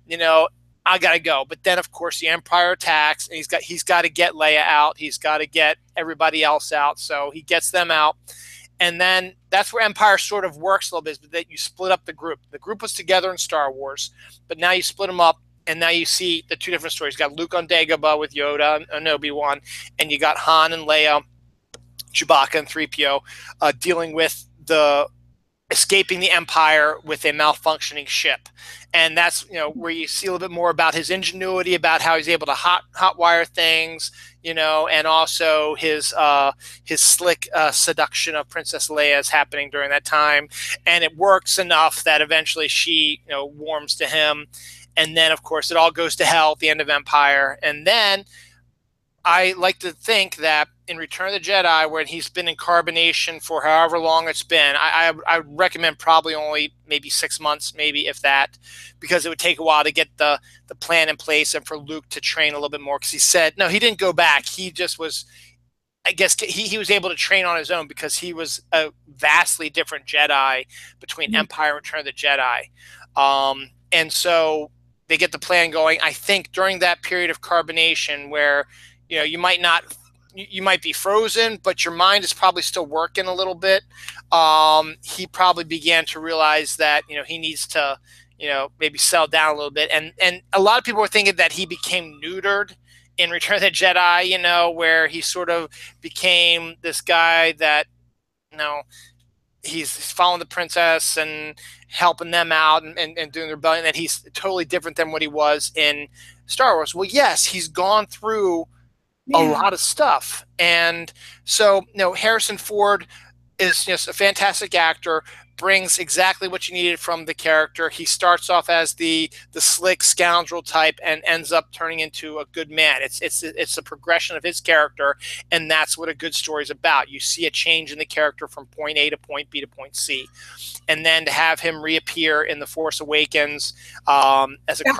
I got to go. But then, of course, the Empire attacks, and he's got to get Leia out. He's got to get everybody else out. So he gets them out. And then that's where Empire sort of works a little bit, is that you split up the group. The group was together in Star Wars, but now you split them up. And now you see the two different stories. You got Luke on Dagobah with Yoda and Obi-Wan, and you got Han and Leia, Chewbacca and 3PO dealing with escaping the Empire with a malfunctioning ship. And that's where you see a little bit more about his ingenuity, about how he's able to hotwire things, and also his slick seduction of Princess Leia is happening during that time. And it works enough that eventually she warms to him. And then, of course, it all goes to hell at the end of Empire. And then I like to think that in Return of the Jedi, when he's been in carbonation for however long it's been, I would recommend probably only maybe 6 months, maybe if that, because it would take a while to get the plan in place and for Luke to train a little bit more. Because he said, no, he didn't go back. He just was, I guess he was able to train on his own because he was a vastly different Jedi between Empire and Return of the Jedi. And so they get the plan going. I think during that period of carbonation where, you might be frozen, but your mind is probably still working a little bit. He probably began to realize that, he needs to, maybe settle down a little bit. And a lot of people were thinking that he became neutered in Return of the Jedi, where he sort of became this guy that, he's following the princess and helping them out and doing the rebellion, that he's totally different than what he was in Star Wars. Well, yes, he's gone through a lot of stuff. And so, Harrison Ford is just a fantastic actor, brings exactly what you needed from the character. He starts off as the slick scoundrel type and ends up turning into a good man. It's a progression of his character, and that's what a good story is about. You see a change in the character from point A to point B to point C. And then to have him reappear in The Force Awakens as a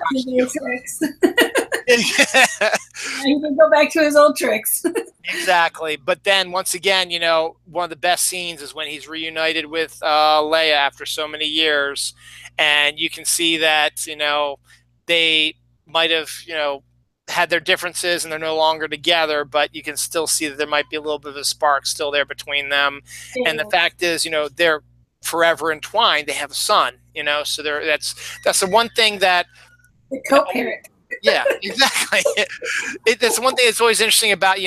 he can go back to his old tricks. Exactly. But then once again, one of the best scenes is when he's reunited with Leia after so many years. And you can see that, they might have, had their differences and they're no longer together, but you can still see that there might be a little bit of a spark still there between them. Yeah. And the fact is, they're forever entwined. They have a son, so that's the one thing that the co-parent. Yeah, exactly. That's one thing that's always interesting about,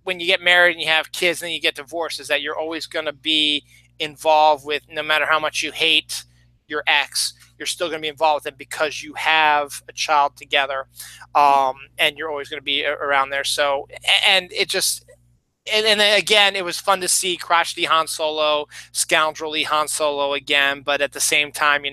when you get married and you have kids and then you get divorced, is that you're always going to be involved with, no matter how much you hate your ex, you're still going to be involved with them because you have a child together, and you're always going to be around there. So, and it just, and then again, it was fun to see crotchety Han Solo, scoundrelly Han Solo again, but at the same time,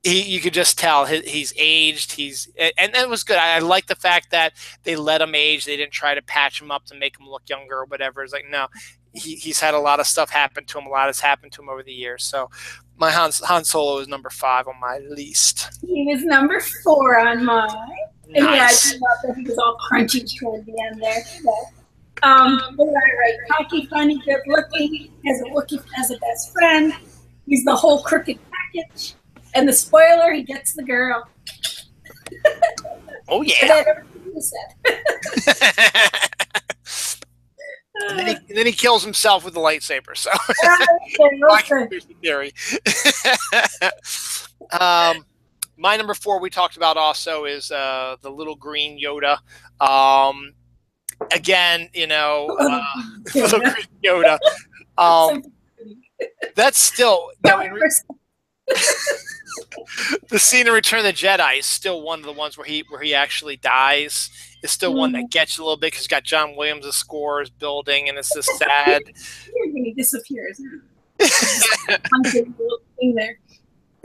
you could just tell he's aged. And it was good. I like the fact that they let him age. They didn't try to patch him up to make him look younger or whatever. It's like, no, he's had a lot of stuff happen to him. A lot has happened to him over the years. So my Han Solo is number 5 on my list. He was number 4 on mine. And Nice. yeah, I love that he was all crunchy toward the end there. Right. Cocky, funny, good looking, has a Wookiee as a best friend. He's the whole crooked package. And the spoiler, he gets the girl. Oh, yeah. And then he kills himself with the lightsaber. So, my conspiracy theory. My number 4 we talked about also is the little green Yoda. Again, little green Yoda. That's still. The scene in Return of the Jedi is still one of the ones where he actually dies. It's still one that gets you a little bit because got John Williams' score is building, and it's just sad. He disappears.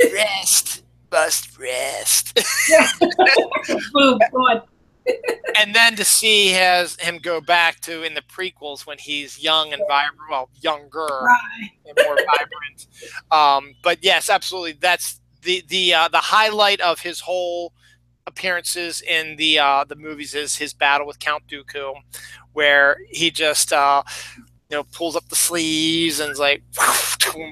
Rest, must rest. Oh God. And then to see him go back to in the prequels when he's young and vibrant, well, younger and more vibrant. But yes, absolutely, that's the highlight of his whole appearances in the movies is his battle with Count Dooku, where he just pulls up the sleeves and is like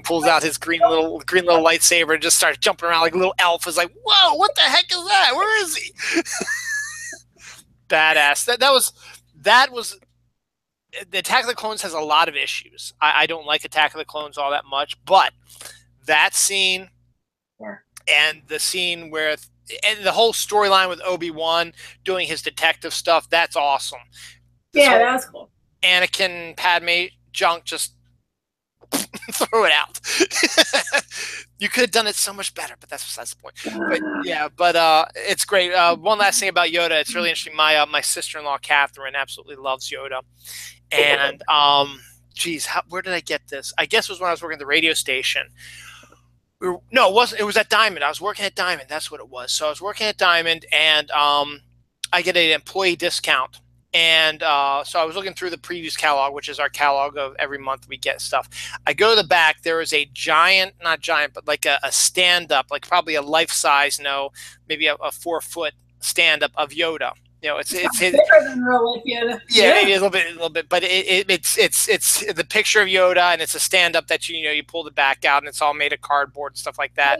pulls out his green little lightsaber and just starts jumping around like a little elf. Is like, whoa, what the heck is that? Where is he? Badass. That was the Attack of the Clones has a lot of issues. I don't like Attack of the Clones all that much, but that scene and the scene where and the whole storyline with Obi-Wan doing his detective stuff, that's awesome. That was cool. Anakin, Padme, junk, just throw it out. You could have done it so much better, but that's besides the point. But it's great. One last thing about Yoda, it's really interesting. My sister-in-law Catherine absolutely loves Yoda, and where did I get this? I guess it was when I was working at the radio station. No, it wasn't. It was at Diamond. I was working at Diamond. That's what it was. So I was working at Diamond, and I get an employee discount. And so I was looking through the previews catalog, which is our catalog of every month we get stuff. I go to the back. There is a giant, not giant, but like a stand-up, like probably a life-size, maybe a 4-foot stand-up of Yoda. It's bigger than real life Yoda. Yeah, maybe a little bit, but it's the picture of Yoda, and it's a stand-up that you pull the back out, and it's all made of cardboard and stuff like that.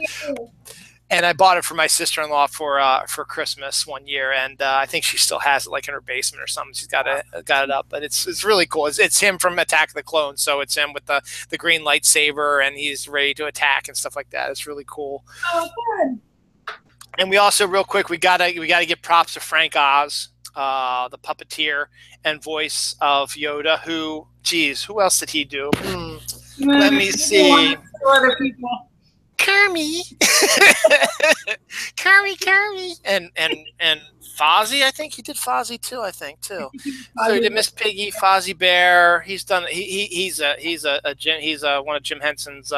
And I bought it for my sister-in-law for Christmas one year, and I think she still has it like in her basement or something. She's got it up, but it's really cool. It's him from Attack of the Clones, so it's him with the green lightsaber, and he's ready to attack and stuff like that. It's really cool. Oh, good. And we also, real quick, we gotta give props to Frank Oz, the puppeteer and voice of Yoda. Who else did he do? Let me see. Other people. Kermie, and Fozzie. I think he did Fozzie too. So he did Miss Piggy, Fozzie Bear. He's done. He's one of Jim Henson's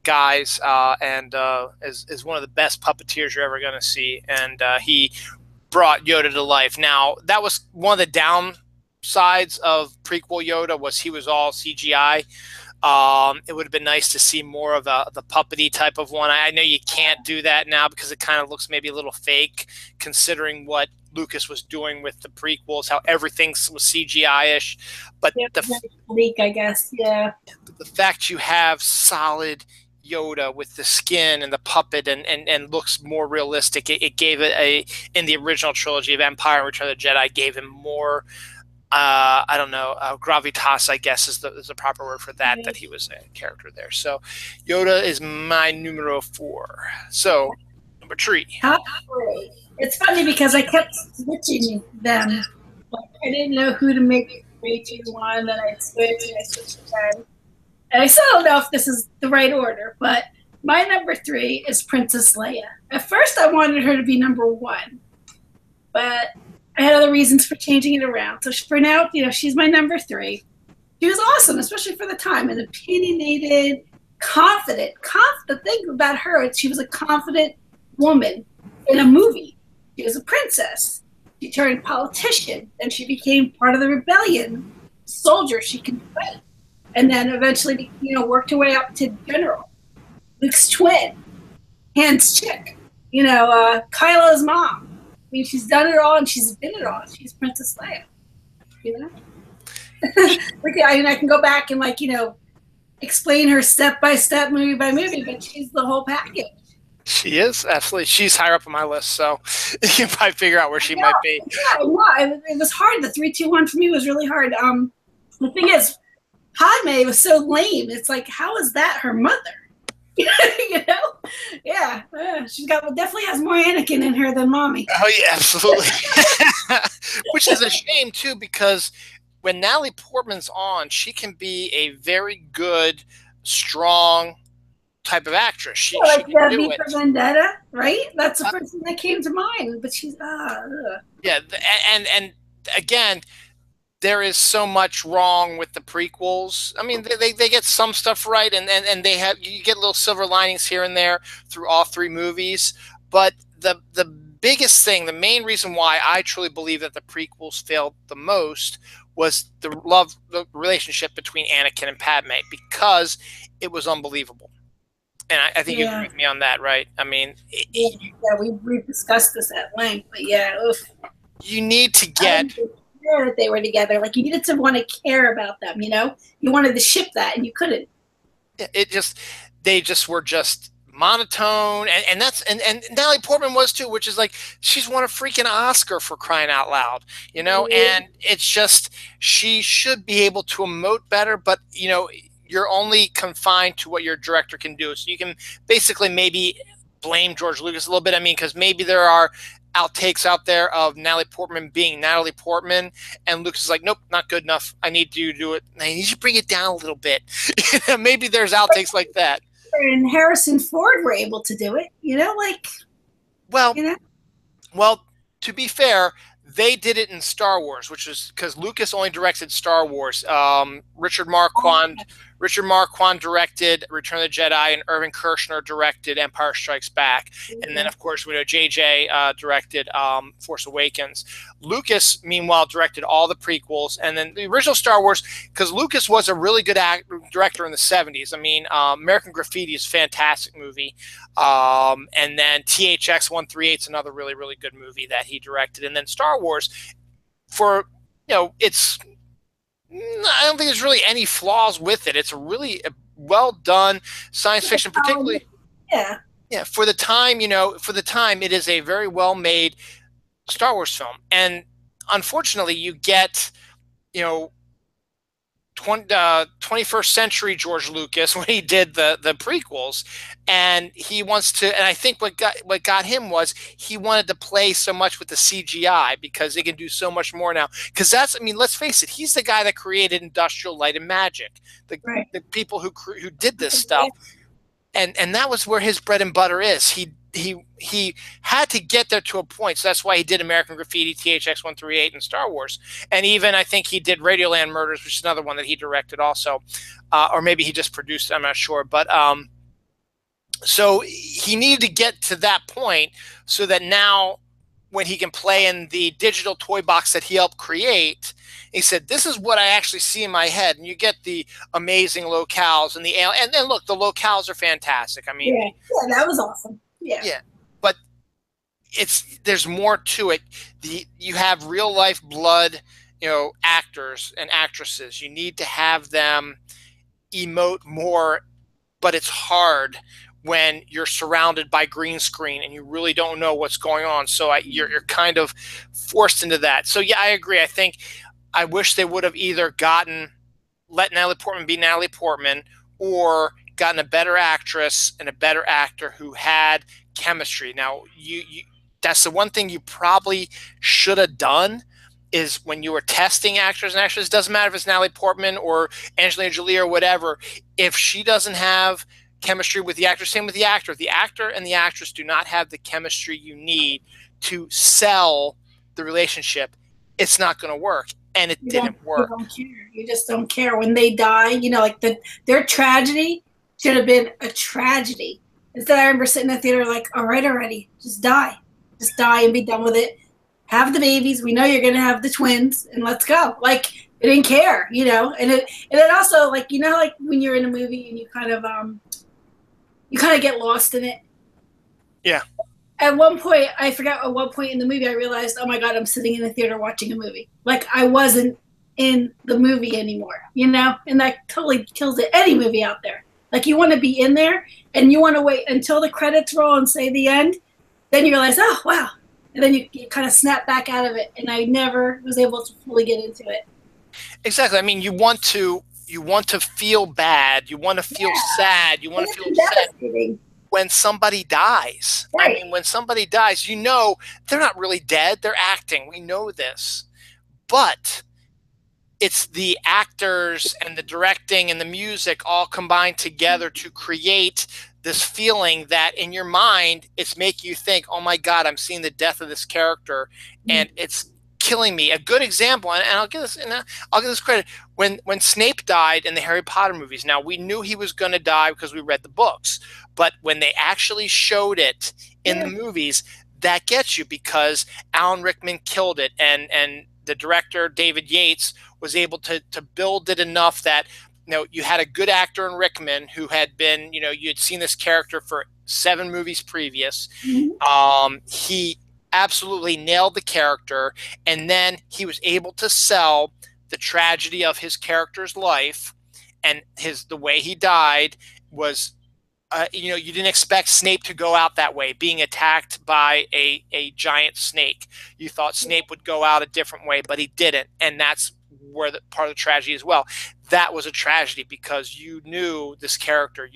guys, and is one of the best puppeteers you're ever going to see. And he brought Yoda to life. Now that was one of the downsides of prequel Yoda was he was all CGI. It would have been nice to see more of the puppety type of one. I know you can't do that now because it kind of looks maybe a little fake considering what Lucas was doing with the prequels, how everything was CGI-ish. But bleak, I guess. Yeah. The fact you have solid Yoda with the skin and the puppet and looks more realistic, it gave it in the original trilogy of Empire and Return of the Jedi, gave him more I don't know, gravitas, I guess is the proper word for that, that he was a character there. So Yoda is my numero 4. So number three. Top three. It's funny because I kept switching them. Like, I didn't know who to make 3, 2, 1. Then I switched and I switched again. And I still don't know if this is the right order, but my number 3 is Princess Leia. At first, I wanted her to be number 1, but I had other reasons for changing it around. So for now, she's my number 3. She was awesome, especially for the time, and opinionated, confident. The thing about her is she was a confident woman in a movie. She was a princess. She turned politician, and she became part of the rebellion. Soldier, she could fight, and then eventually, worked her way up to general. Luke's twin, Han's chick, Kylo's mom. I mean, she's done it all, and she's been it all. She's Princess Leia, I can go back and explain her step by step, movie by movie, but she's the whole package. She is, absolutely. She's higher up on my list, so you can probably figure out where she might be. Yeah, it was hard. The 3, 2, 1 for me was really hard. The thing is, Padme was so lame. It's like, how is that her mother? Yeah, she's definitely has more Anakin in her than mommy. Oh yeah, absolutely. Which is a shame too, because when Natalie Portman's on, she can be a very good, strong type of actress. She can do it. For Vendetta, right? That's the first thing that came to mind. But she's yeah, and again, there is so much wrong with the prequels. I mean, they get some stuff right, and you get little silver linings here and there through all 3 movies. But the biggest thing, the main reason why I truly believe that the prequels failed the most was the relationship between Anakin and Padme, because it was unbelievable. And I think you agree with me on that, right? I mean, we discussed this at length, but you need to get that they were together. Like, you needed to want to care about them. You wanted to ship that, and you couldn't. They just were just monotone, and Natalie Portman was too, which is like, she's won a freaking Oscar for crying out loud, and it's just, she should be able to emote better, but you're only confined to what your director can do. So you can basically maybe blame George Lucas a little bit. I mean, because maybe there are outtakes out there of Natalie Portman being Natalie Portman, and Lucas is like, nope, not good enough. I need you to do it. I need you to bring it down a little bit. Maybe there's outtakes like that. And Harrison Ford were able to do it, Well, to be fair, they did it in Star Wars, which was because Lucas only directed Star Wars. Richard Marquand directed Return of the Jedi, and Irvin Kershner directed Empire Strikes Back. And then, of course, we know J.J. directed Force Awakens. Lucas, meanwhile, directed all the prequels. And then the original Star Wars, because Lucas was a really good director in the 70s. I mean, American Graffiti is a fantastic movie. And then THX 138 is another really, really good movie that he directed. And then Star Wars, it's... I don't think there's really any flaws with it. It's a really well done science fiction, particularly. Yeah. For the time, it is a very well made Star Wars film. And unfortunately, you get, 21st century George Lucas when he did the prequels, and he wants to, and I think what got him was he wanted to play so much with the CGI because they can do so much more now. Because let's face it, he's the guy that created Industrial Light and Magic, the people who did this stuff, and that was where his bread and butter is. He had to get there to a point, so that's why he did American Graffiti, THX 138, and Star Wars. And even I think he did Radioland Murders, which is another one that he directed also, or maybe he just produced it, I'm not sure. But so he needed to get to that point so that now when he can play in the digital toy box that he helped create, he said, this is what I actually see in my head. And you get the amazing locales and and then look, the locales are fantastic. I mean, yeah, that was awesome. Yeah, but there's more to it. You have real life blood, actors and actresses. You need to have them emote more, but it's hard when you're surrounded by green screen and you really don't know what's going on. So you're kind of forced into that. So yeah, I agree. I wish they would have either let Natalie Portman be Natalie Portman, or gotten a better actress and a better actor who had chemistry. Now, that's the one thing you probably should have done is when you were testing actors and actresses, doesn't matter if it's Natalie Portman or Angelina Jolie or whatever, if she doesn't have chemistry with the actor, same with the actor. If the actor and the actress do not have the chemistry you need to sell the relationship, it's not going to work. And it didn't work. You don't care. You just don't care. When they die, you know, like their tragedy should have been a tragedy. Instead, I remember sitting in the theater like, all right, already, just die. Just die and be done with it. Have the babies. We know you're going to have the twins, and let's go. Like, I didn't care, you know. And it also, like, you know, like when you're in a movie and you kind of get lost in it. Yeah. At one point, I forgot at what point in the movie I realized, oh my God, I'm sitting in the theater watching a movie. Like, I wasn't in the movie anymore, you know? And that totally kills it. Any movie out there. Like, you want to be in there, and you want to wait until the credits roll and say the end. Then you realize, oh, wow. And then you kind of snap back out of it. And I never was able to fully get into it. Exactly. I mean, you want to feel bad. You want to feel sad. You want to feel sad when somebody dies. Right. I mean, when somebody dies, you know, they're not really dead. They're acting. We know this. But it's the actors and the directing and the music all combined together to create this feeling that in your mind, it's making you think, oh my God, I'm seeing the death of this character and it's killing me. A good example, and I'll give this credit, when Snape died in the Harry Potter movies. Now, we knew he was going to die because we read the books, but when they actually showed it in the movies, that gets you because Alan Rickman killed it, and the director, David Yates, was able to build it enough that, you know, you had a good actor in Rickman who had been, you know, you had seen this character for 7 movies previous. He absolutely nailed the character, and then he was able to sell the tragedy of his character's life, and the way he died was, you know, you didn't expect Snape to go out that way, being attacked by a giant snake. You thought Snape would go out a different way, but he didn't, and that's where the part of the tragedy as well. That was a tragedy because you knew this character.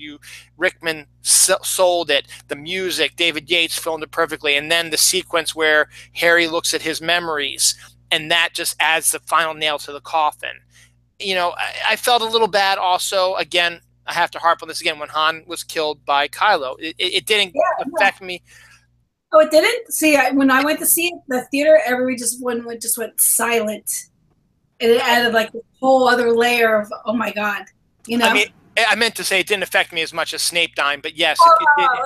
Rickman sold it. The music, David Yates filmed it perfectly, and then the sequence where Harry looks at his memories, and that just adds the final nail to the coffin. You know, I felt a little bad also. Again, I have to harp on this again. When Han was killed by Kylo, it didn't affect me. Oh, it didn't? See, when I went to see it, the theater, everybody just went silent. And it added like a whole other layer of, oh my God, you know? I mean, I meant to say it didn't affect me as much as Snape dying, but yes,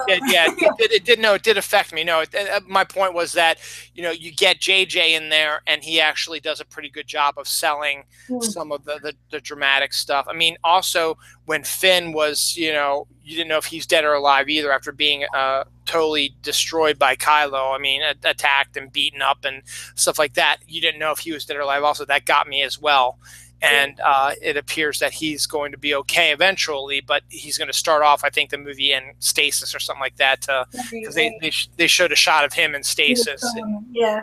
it did affect me. No, my point was that, you know, you get JJ in there and he actually does a pretty good job of selling some of the dramatic stuff. I mean, also when Finn was, you know, you didn't know if he's dead or alive either after being totally destroyed by Kylo. I mean, attacked and beaten up and stuff like that. You didn't know if he was dead or alive. Also, that got me as well. And it appears that he's going to be okay eventually, but he's going to start off, I think, the movie in stasis or something like that, because they showed a shot of him in stasis. Yeah.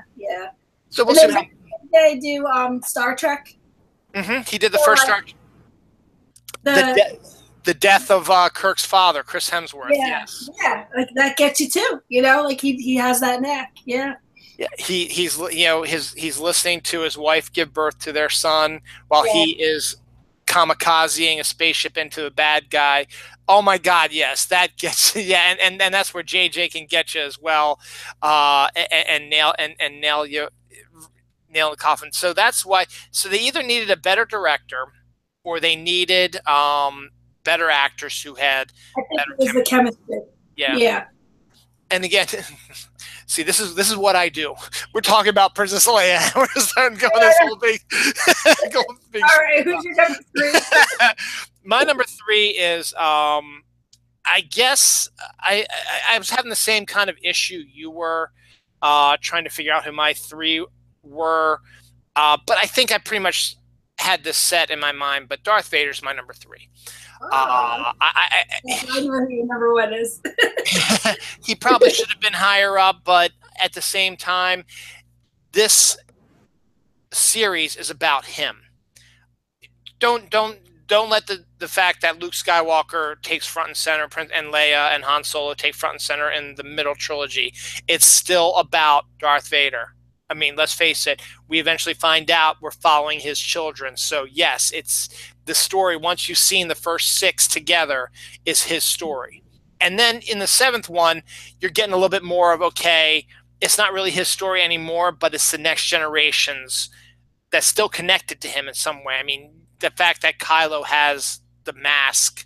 So we'll see. They do Star Trek. He did the first Star Trek. The death of Kirk's father, Chris Hemsworth. Yes. Yeah, like that gets you too. You know, like he has that knack. Yeah. Yeah, he's you know he's listening to his wife give birth to their son while he is kamikazing a spaceship into a bad guy. Oh my God, yes, that gets and that's where JJ can get you as well, and nail the coffin. So that's why. So they either needed a better director or they needed better actors who had better chemistry. The chemistry. Yeah. And again. See, this is what I do. We're talking about Princess Leia. We're starting to go this whole big. All right, who's your number 3? My number 3 is, I guess I was having the same kind of issue you were, trying to figure out who my 3 were, but I think I pretty much had this set in my mind. But Darth Vader's my number 3. I know who your number 1 is. He probably should have been higher up, but at the same time, this series is about him. Don't don't let the fact that Luke Skywalker takes front and center, and Leia and Han Solo take front and center in the middle trilogy. It's still about Darth Vader. I mean, let's face it, we eventually find out we're following his children. So yes, it's the story, once you've seen the first 6 together, is his story. And then in the 7th one, you're getting a little bit more of, okay, it's not really his story anymore, but it's the next generation's that's still connected to him in some way. I mean, the fact that Kylo has the mask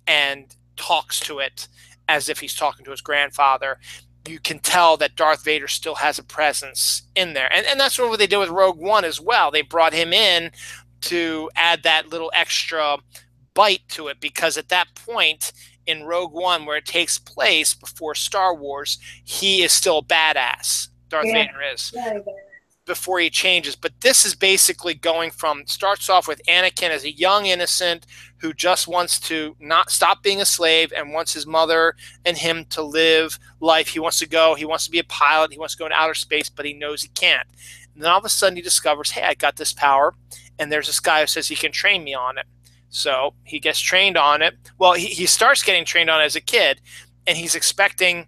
and talks to it as if he's talking to his grandfather, you can tell that Darth Vader still has a presence in there. And that's what they did with Rogue One as well. They brought him in to add that little extra bite to it, because at that point in Rogue One, where it takes place before Star Wars, he is still a badass. Darth Vader is. Before he changes. But this is basically going from, starts off with Anakin as a young innocent who just wants to not stop being a slave and wants his mother and him to live life. He wants to go, he wants to be a pilot, he wants to go into outer space, but he knows he can't. And then all of a sudden he discovers, hey, I got this power, and there's this guy who says he can train me on it. So he gets trained on it. Well, he starts getting trained on it as a kid, and he's expecting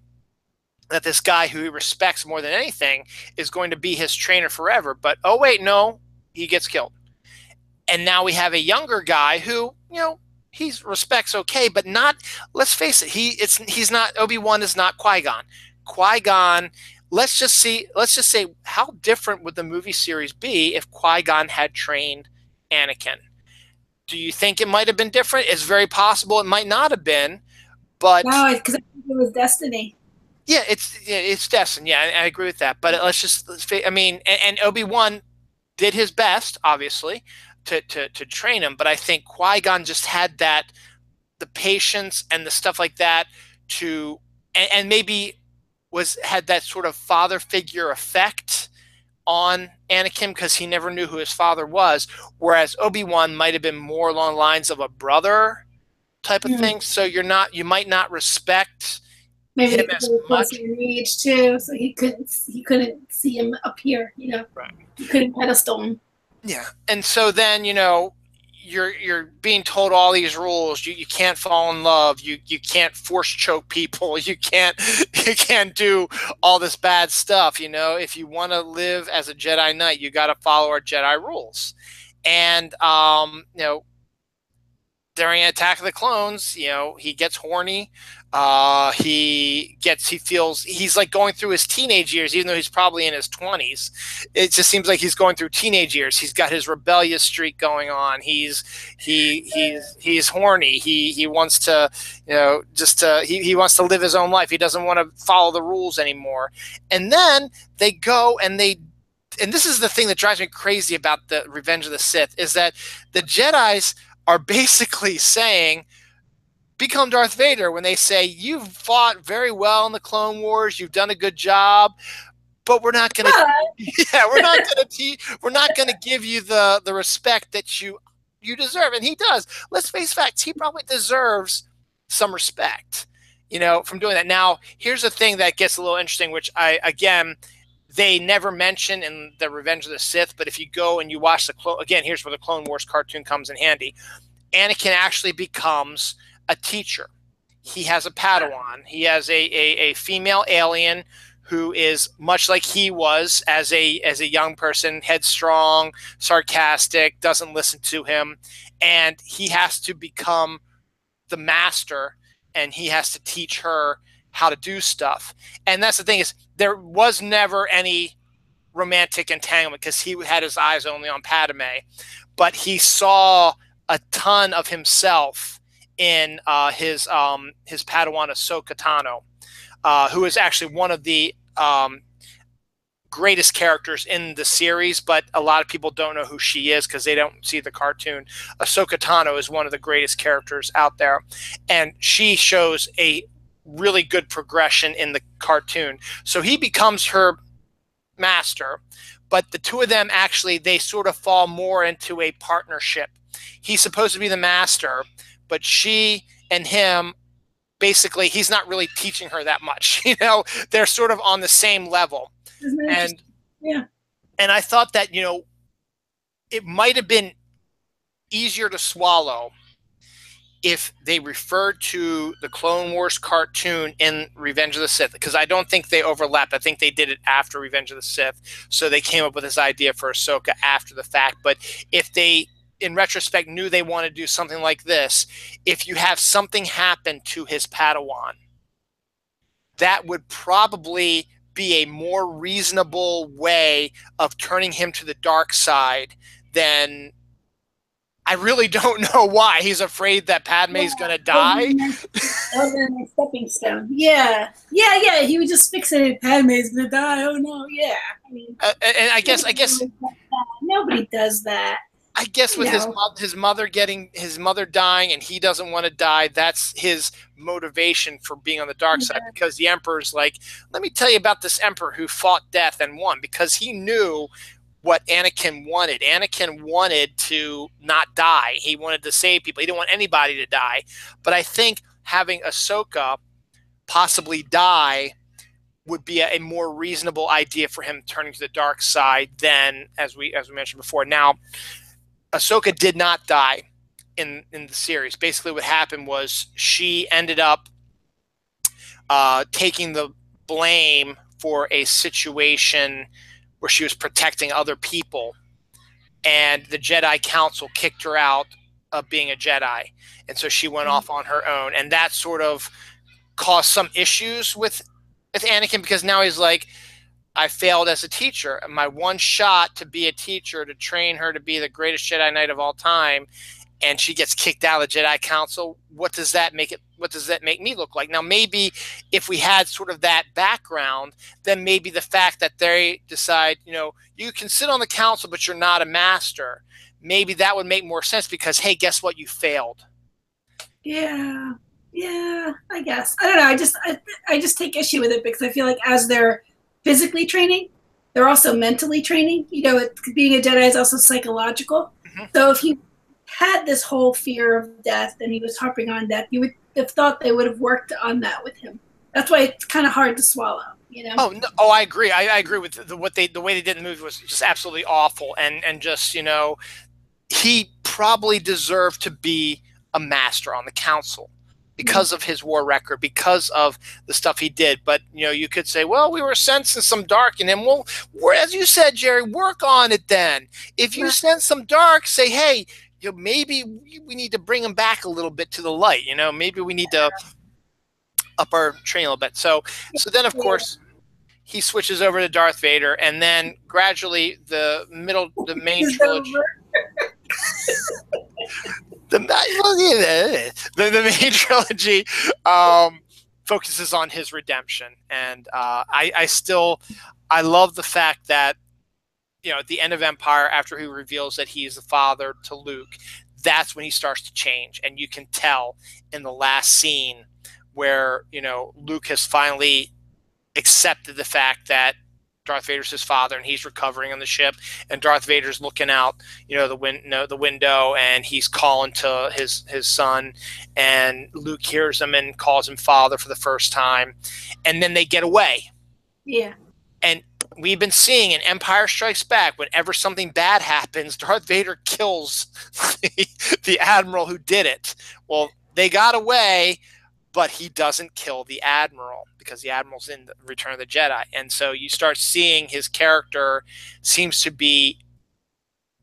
that this guy who he respects more than anything is going to be his trainer forever. But, oh, wait, no, he gets killed. And now we have a younger guy who, he respects okay, but not, let's face it, he's not, Obi-Wan is not Qui-Gon. Qui-Gon, let's just say, how different would the movie series be if Qui-Gon had trained Anakin? Do you think it might have been different? It's very possible it might not have been, but... No, because I think it was destiny. Yeah, it's destiny. Yeah, I agree with that. But and Obi-Wan did his best, obviously, to train him. But I think Qui-Gon just had the patience and the stuff like that and maybe had that sort of father figure effect on Anakin, because he never knew who his father was. Whereas Obi-Wan might have been more along the lines of a brother type of thing. So you might not respect maybe him as much in age too, so he couldn't see him appear, Right. He couldn't pedestal him. Yeah. And so then, you're being told all these rules. You can't fall in love, you can't force choke people, you can't do all this bad stuff. If you want to live as a Jedi Knight, you got to follow our Jedi rules. And during Attack of the Clones, he gets horny. He feels he's like going through his teenage years, even though he's probably in his 20s. It just seems like he's going through teenage years. He's got his rebellious streak going on. He's horny. He wants to, he wants to live his own life. He doesn't want to follow the rules anymore. And then they go and this is the thing that drives me crazy about the Revenge of the Sith, is that the Jedis are basically saying, become Darth Vader, when they say, you've fought very well in the Clone Wars, you've done a good job, but we're not going to, we're not going to give you the respect that you deserve. And he does. Let's face facts. He probably deserves some respect, from doing that. Now, here's the thing that gets a little interesting, which they never mention in the Revenge of the Sith, but if you go and you watch here's where the Clone Wars cartoon comes in handy. Anakin actually becomes a teacher. He has a Padawan. He has a female alien who is much like he was as a young person, headstrong, sarcastic, doesn't listen to him, and he has to become the master, and he has to teach her how to do stuff. And that's the thing, is there was never any romantic entanglement, because he had his eyes only on Padme, but he saw a ton of himself in his Padawan Ahsoka Tano, who is actually one of the greatest characters in the series, but a lot of people don't know who she is because they don't see the cartoon. Ahsoka Tano is one of the greatest characters out there, and she shows a really good progression in the cartoon. So he becomes her master, but the two of them actually, they sort of fall more into a partnership. He's supposed to be the master, but she and him, basically, he's not really teaching her that much. They're sort of on the same level. And yeah, and I thought that, it might have been easier to swallow if they referred to the Clone Wars cartoon in Revenge of the Sith, because I don't think they overlapped. I think they did it after Revenge of the Sith, so they came up with this idea for Ahsoka after the fact. But if they, in retrospect, knew they wanted to do something like this, if you have something happen to his Padawan, that would probably be a more reasonable way of turning him to the dark side than... I really don't know why. He's afraid that Padme's going to die. A stepping stone. Yeah. He would just fixate Padme's going to die. Oh no. Yeah. I mean, and I guess nobody does that. I guess with his mother dying and he doesn't want to die, that's his motivation for being on the dark side. Because the Emperor's like, let me tell you about this Emperor who fought death and won, because he knew what Anakin wanted. Anakin wanted to not die. He wanted to save people. He didn't want anybody to die. But I think having Ahsoka possibly die would be a more reasonable idea for him turning to the dark side than, as we mentioned before. Now, Ahsoka did not die in the series. Basically what happened was she ended up taking the blame for a situation where she was protecting other people, and the Jedi Council kicked her out of being a Jedi, and so she went off on her own, and that sort of caused some issues with Anakin, because now he's like, I failed as a teacher. My one shot to be a teacher, to train her to be the greatest Jedi Knight of all time, and she gets kicked out of the Jedi Council. What does that make me look like? Now, maybe if we had sort of that background, then maybe the fact that they decide, you can sit on the council, but you're not a master, maybe that would make more sense, because, hey, guess what? You failed. Yeah, I guess. I don't know. I just take issue with it, because I feel like as they're physically training, they're also mentally training. Being a Jedi is also psychological. Mm-hmm. So if he had this whole fear of death and he was harping on death, you would have thought they would have worked on that with him. That's why it's kind of hard to swallow, Oh, no, I agree. I agree with the way they did in the movie was just absolutely awful, and just he probably deserved to be a master on the council because of his war record, because of the stuff he did. But you could say, well, we were sensing some dark in him. Well, as you said, Jerry, work on it then. If you sense some dark, say, hey, maybe we need to bring him back a little bit to the light. Maybe we need to up our train a little bit. So then, of course, he switches over to Darth Vader, and then gradually the main trilogy, the main trilogy focuses on his redemption. And I love the fact that, at the end of Empire, after he reveals that he's the father to Luke, that's when he starts to change. And you can tell in the last scene where, Luke has finally accepted the fact that Darth Vader's his father, and he's recovering on the ship, and Darth Vader's looking out, the window, and he's calling to his son, and Luke hears him and calls him father for the first time, and then they get away. Yeah. And we've been seeing in Empire Strikes Back, whenever something bad happens, Darth Vader kills the Admiral who did it. Well, they got away, but he doesn't kill the Admiral, because the Admiral's in Return of the Jedi. And so you start seeing his character seems to be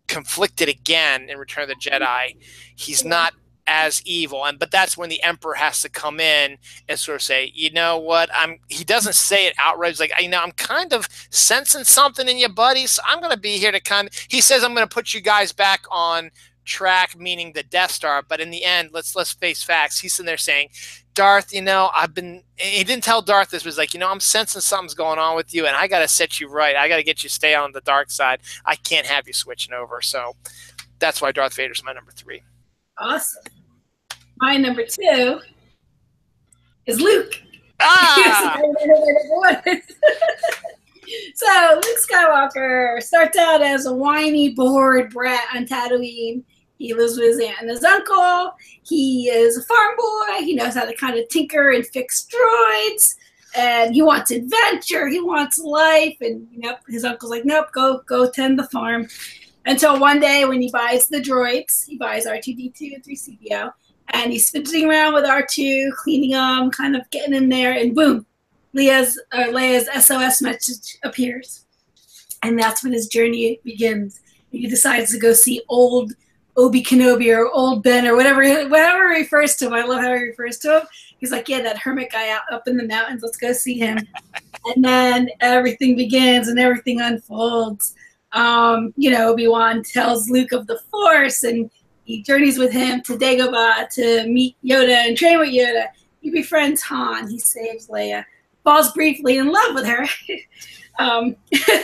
conflicted again in Return of the Jedi. He's not as evil, but that's when the Emperor has to come in and sort of say, you know what, he doesn't say it outright. He's like, I'm kind of sensing something in you, buddy, so I'm going to be here to he says, I'm going to put you guys back on track, meaning the Death Star. But in the end, let's face facts. He's sitting there saying, Darth, he didn't tell Darth this, was like, I'm sensing something's going on with you, and I got to set you right. I got to get you to stay on the dark side. I can't have you switching over. So that's why Darth Vader's my number 3. Awesome. My number 2 is Luke. Ah! So Luke Skywalker starts out as a whiny, bored brat on Tatooine. He lives with his aunt and his uncle. He is a farm boy. He knows how to kind of tinker and fix droids. And he wants adventure. He wants life. And his uncle's like, nope, go tend the farm. Until one day when he buys the droids, he buys R2-D2 and 3CPO. and he's fidgeting around with R2, cleaning them, kind of getting in there, and boom, Leia's SOS message appears. And that's when his journey begins. He decides to go see old Obi Kenobi or old Ben or whatever he refers to him. I love how he refers to him. He's like, yeah, that hermit guy out up in the mountains. Let's go see him. And then everything begins and everything unfolds. Obi-Wan tells Luke of the Force, and he journeys with him to Dagobah to meet Yoda and train with Yoda. He befriends Han. He saves Leia. Falls briefly in love with her.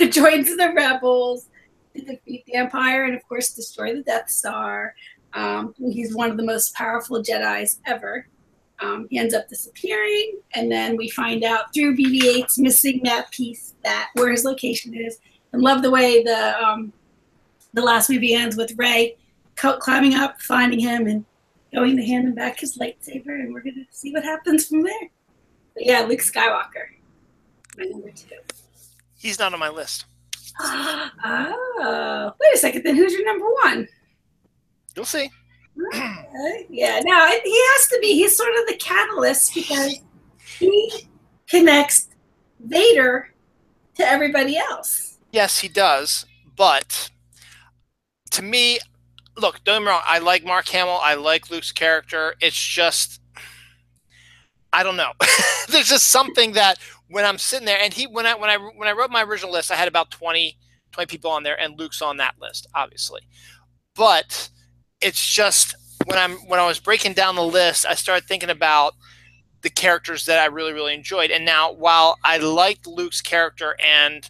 Joins the rebels to defeat the Empire and, of course, destroy the Death Star. He's one of the most powerful Jedis ever. He ends up disappearing, and then we find out through BB-8's missing that piece where his location is. And love the way the last movie ends with Rey climbing up, finding him, and going to hand him back his lightsaber, and we're going to see what happens from there. But yeah, Luke Skywalker, my number 2. He's not on my list. Oh, wait a second. Then who's your number 1? You'll see. Yeah, no, he has to be. He's sort of the catalyst because he connects Vader to everybody else. Yes, he does. But to me, look, don't get me wrong. I like Mark Hamill. I like Luke's character. It's just, I don't know. There's just something that when I'm sitting there, and when I wrote my original list, I had about 20 people on there, and Luke's on that list, obviously. But it's just when I was breaking down the list, I started thinking about the characters that I really, really enjoyed. And now, while I liked Luke's character and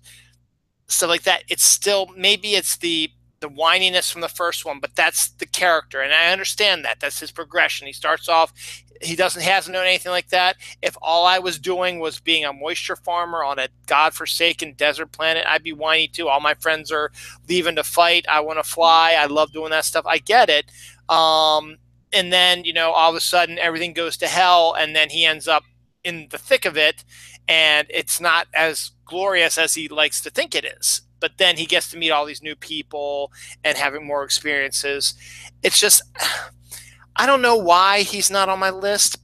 stuff like that, it's still, maybe it's the whininess from the first one, but that's the character, and I understand that. That's his progression. He starts off, he hasn't known anything like that. If all I was doing was being a moisture farmer on a godforsaken desert planet, I'd be whiny too. All my friends are leaving to fight. I want to fly. I love doing that stuff. I get it. And then, all of a sudden everything goes to hell, and then he ends up in the thick of it, and it's not as glorious as he likes to think it is. But then he gets to meet all these new people and having more experiences. It's just, I don't know why he's not on my list.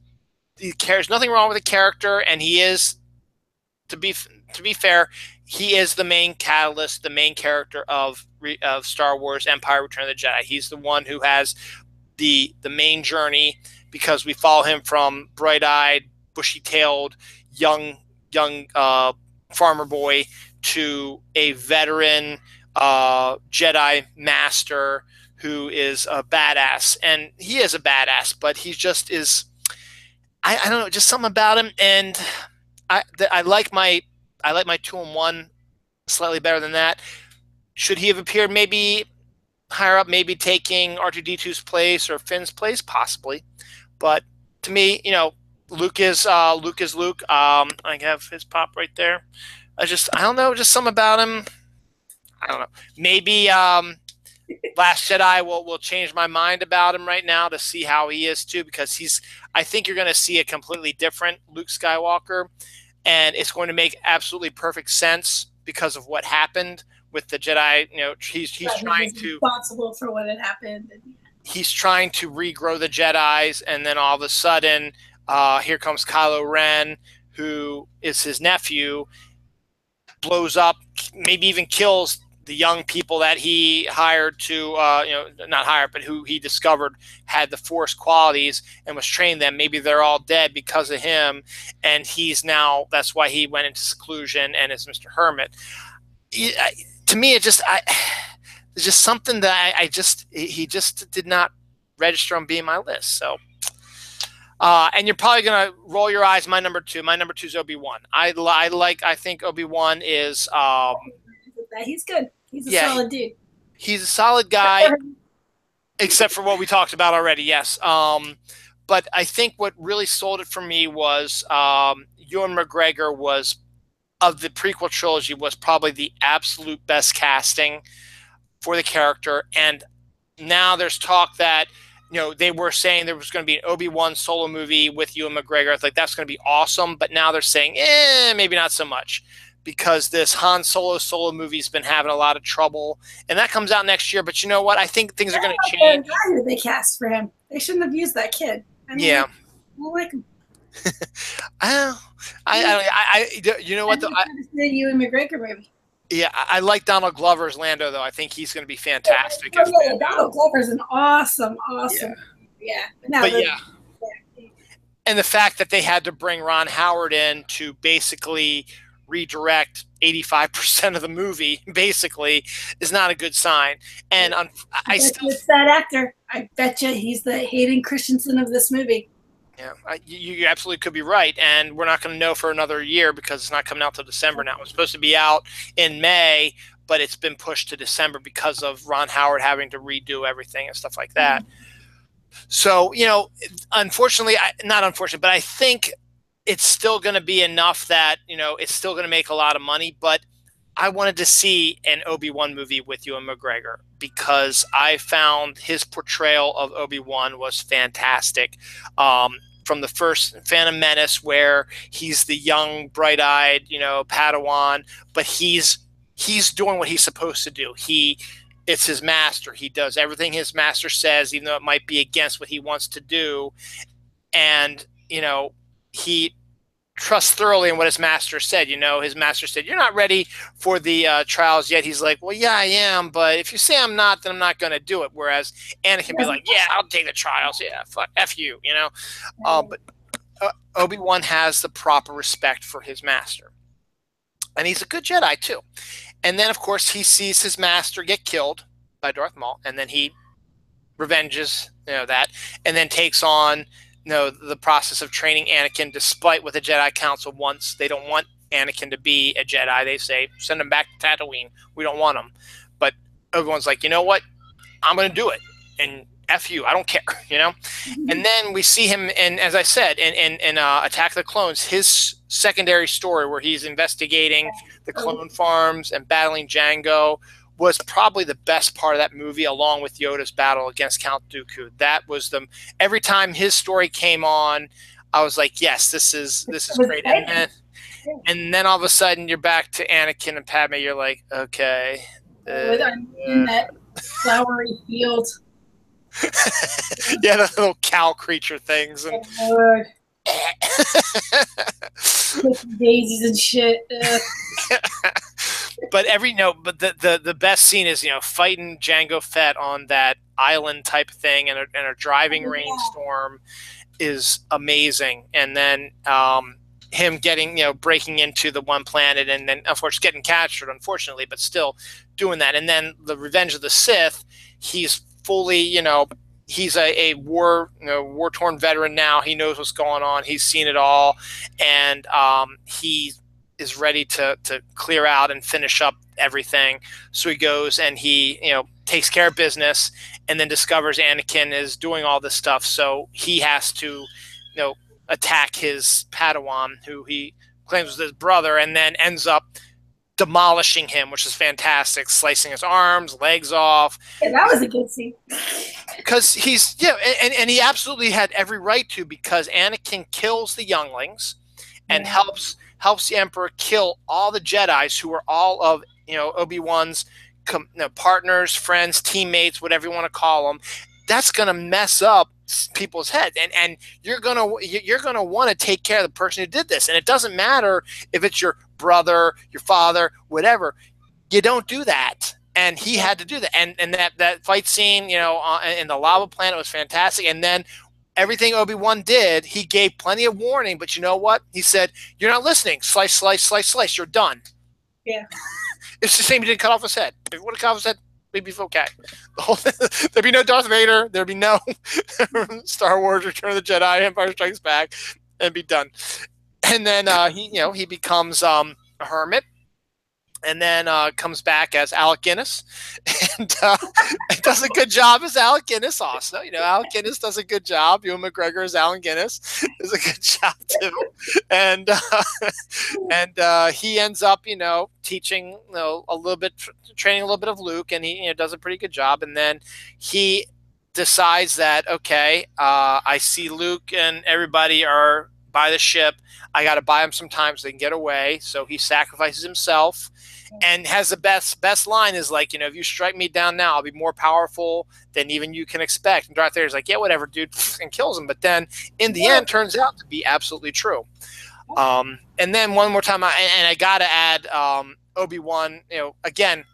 There's nothing wrong with the character, and he is, to be fair, he is the main catalyst, the main character of Star Wars Empire Return of the Jedi. He's the one who has the main journey, because we follow him from bright-eyed, bushy-tailed, young farmer boy to a veteran Jedi master who is a badass. And he is a badass, but he just is, I don't know, just something about him. And I like my 2-in-1 slightly better than that. Should he have appeared maybe higher up, maybe taking R2-D2's place or Finn's place? Possibly. But to me, Luke is Luke. I have his pop right there. I don't know, just something about him. I don't know. Maybe Last Jedi will change my mind about him right now to see how he is too, because I think you're going to see a completely different Luke Skywalker, and it's going to make absolutely perfect sense because of what happened with the Jedi. He's trying to responsible for what had happened. He's trying to regrow the Jedis, and then all of a sudden, here comes Kylo Ren, who is his nephew, blows up, maybe even kills the young people that he hired to, not hired, but who he discovered had the Force qualities and was training them. Maybe they're all dead because of him, and that's why he went into seclusion and is Mr. Hermit. To me, it's just something that he just did not register on being my list. So, and you're probably gonna roll your eyes. My number 2 is Obi-Wan. I think Obi-Wan is. He's good. He's a solid dude. He's a solid guy, except for what we talked about already. Yes. But I think what really sold it for me was Ewan McGregor was, of the prequel trilogy, was probably the absolute best casting for the character. And now there's talk that, they were saying there was going to be an Obi-Wan solo movie with Ewan McGregor. I was like, that's going to be awesome. But now they're saying, maybe not so much, because this Han solo movie's been having a lot of trouble, and that comes out next year. But you know what? I think things are going to change. The guy that they cast for him, they shouldn't have used that kid. Yeah. I don't like him. You know what? The Ewan McGregor movie. Yeah, I like Donald Glover's Lando, though. I think he's going to be fantastic. Donald Glover's an awesome. Yeah. And the fact that they had to bring Ron Howard in to basically redirect 85% of the movie, basically, is not a good sign. And it's that actor. I bet you he's the Hayden Christensen of this movie. Yeah, you absolutely could be right, and we're not going to know for another year because it's not coming out till December now. It's supposed to be out in May, but it's been pushed to December because of Ron Howard having to redo everything and stuff like that. So, unfortunately, not unfortunately, but I think it's still going to be enough that, it's still going to make a lot of money. But I wanted to see an Obi-Wan movie with Ewan McGregor because I found his portrayal of Obi-Wan was fantastic. From the first Phantom Menace, where he's the young, bright-eyed, Padawan, but he's doing what he's supposed to do. It's his master. He does everything his master says, even though it might be against what he wants to do. And, he trusts thoroughly in what his master said. His master said, "You're not ready for the trials yet." He's like, "Well, yeah, I am, but if you say I'm not, then I'm not going to do it." Whereas Anakin be like, "Yeah, I'll take the trials. Yeah, fuck, F you, But Obi-Wan has the proper respect for his master. And he's a good Jedi, too. And then, of course, he sees his master get killed by Darth Maul, and then he revenges, that, and then takes on, the process of training Anakin, despite what the Jedi Council wants. They don't want Anakin to be a Jedi. They say, send him back to Tatooine. We don't want him. But Obi-Wan's like, you know what? I'm going to do it. And F you, I don't care, And then we see him, and as I said, in Attack of the Clones, his secondary story where he's investigating the clone farms and battling Jango was probably the best part of that movie, along with Yoda's battle against Count Dooku. That was every time his story came on, I was like, yes, this is great. And then all of a sudden you're back to Anakin and Padme. You're like, okay. In that flowery field. Yeah, the little cow creature things. And daisies and shit. But the best scene is fighting Jango Fett on that island type thing, and a driving rainstorm is amazing. And then him getting breaking into the one planet, and then of course getting captured, unfortunately, but still doing that. And then the Revenge of the Sith, he's fully he's a war-torn veteran now. He knows what's going on. He's seen it all, and he is ready to clear out and finish up everything. So he goes and he takes care of business, and then discovers Anakin is doing all this stuff. So he has to attack his Padawan, who he claims was his brother, and then ends up demolishing him, which is fantastic, slicing his arms, legs off. Yeah, that was a good scene. Because he's and he absolutely had every right to, because Anakin kills the younglings and helps the Emperor kill all the Jedis who were all of Obi-Wan's partners, friends, teammates, whatever you want to call them. That's gonna mess up people's heads, and you're gonna want to take care of the person who did this. And it doesn't matter if it's your brother, your father, whatever. You don't do that. And he had to do that. And that fight scene, in the lava planet was fantastic. And then everything Obi-Wan did, he gave plenty of warning. But you know what? He said, "You're not listening. Slice, slice, slice, slice. You're done." Yeah. It's the same. He didn't cut off his head. If he would have cut off his head, we'd be okay. There'd be no Darth Vader. There'd be no Star Wars, Return of the Jedi, Empire Strikes Back, and be done. And then he becomes a hermit. And then comes back as Alec Guinness, and does a good job as Alec Guinness also. Alec Guinness does a good job. Ewan McGregor as Alec Guinness does a good job too. And he ends up, teaching, a little bit, training a little bit of Luke, and he does a pretty good job. And then he decides that, okay, I see Luke and everybody are buy the ship. I got to buy him some time so they can get away. So he sacrifices himself, and has the best line is like, if you strike me down now, I'll be more powerful than even you can expect. And Darth Vader's like, yeah, whatever, dude, and kills him. But then in the end, turns out to be absolutely true. And then one more time, I got to add Obi-Wan. Again,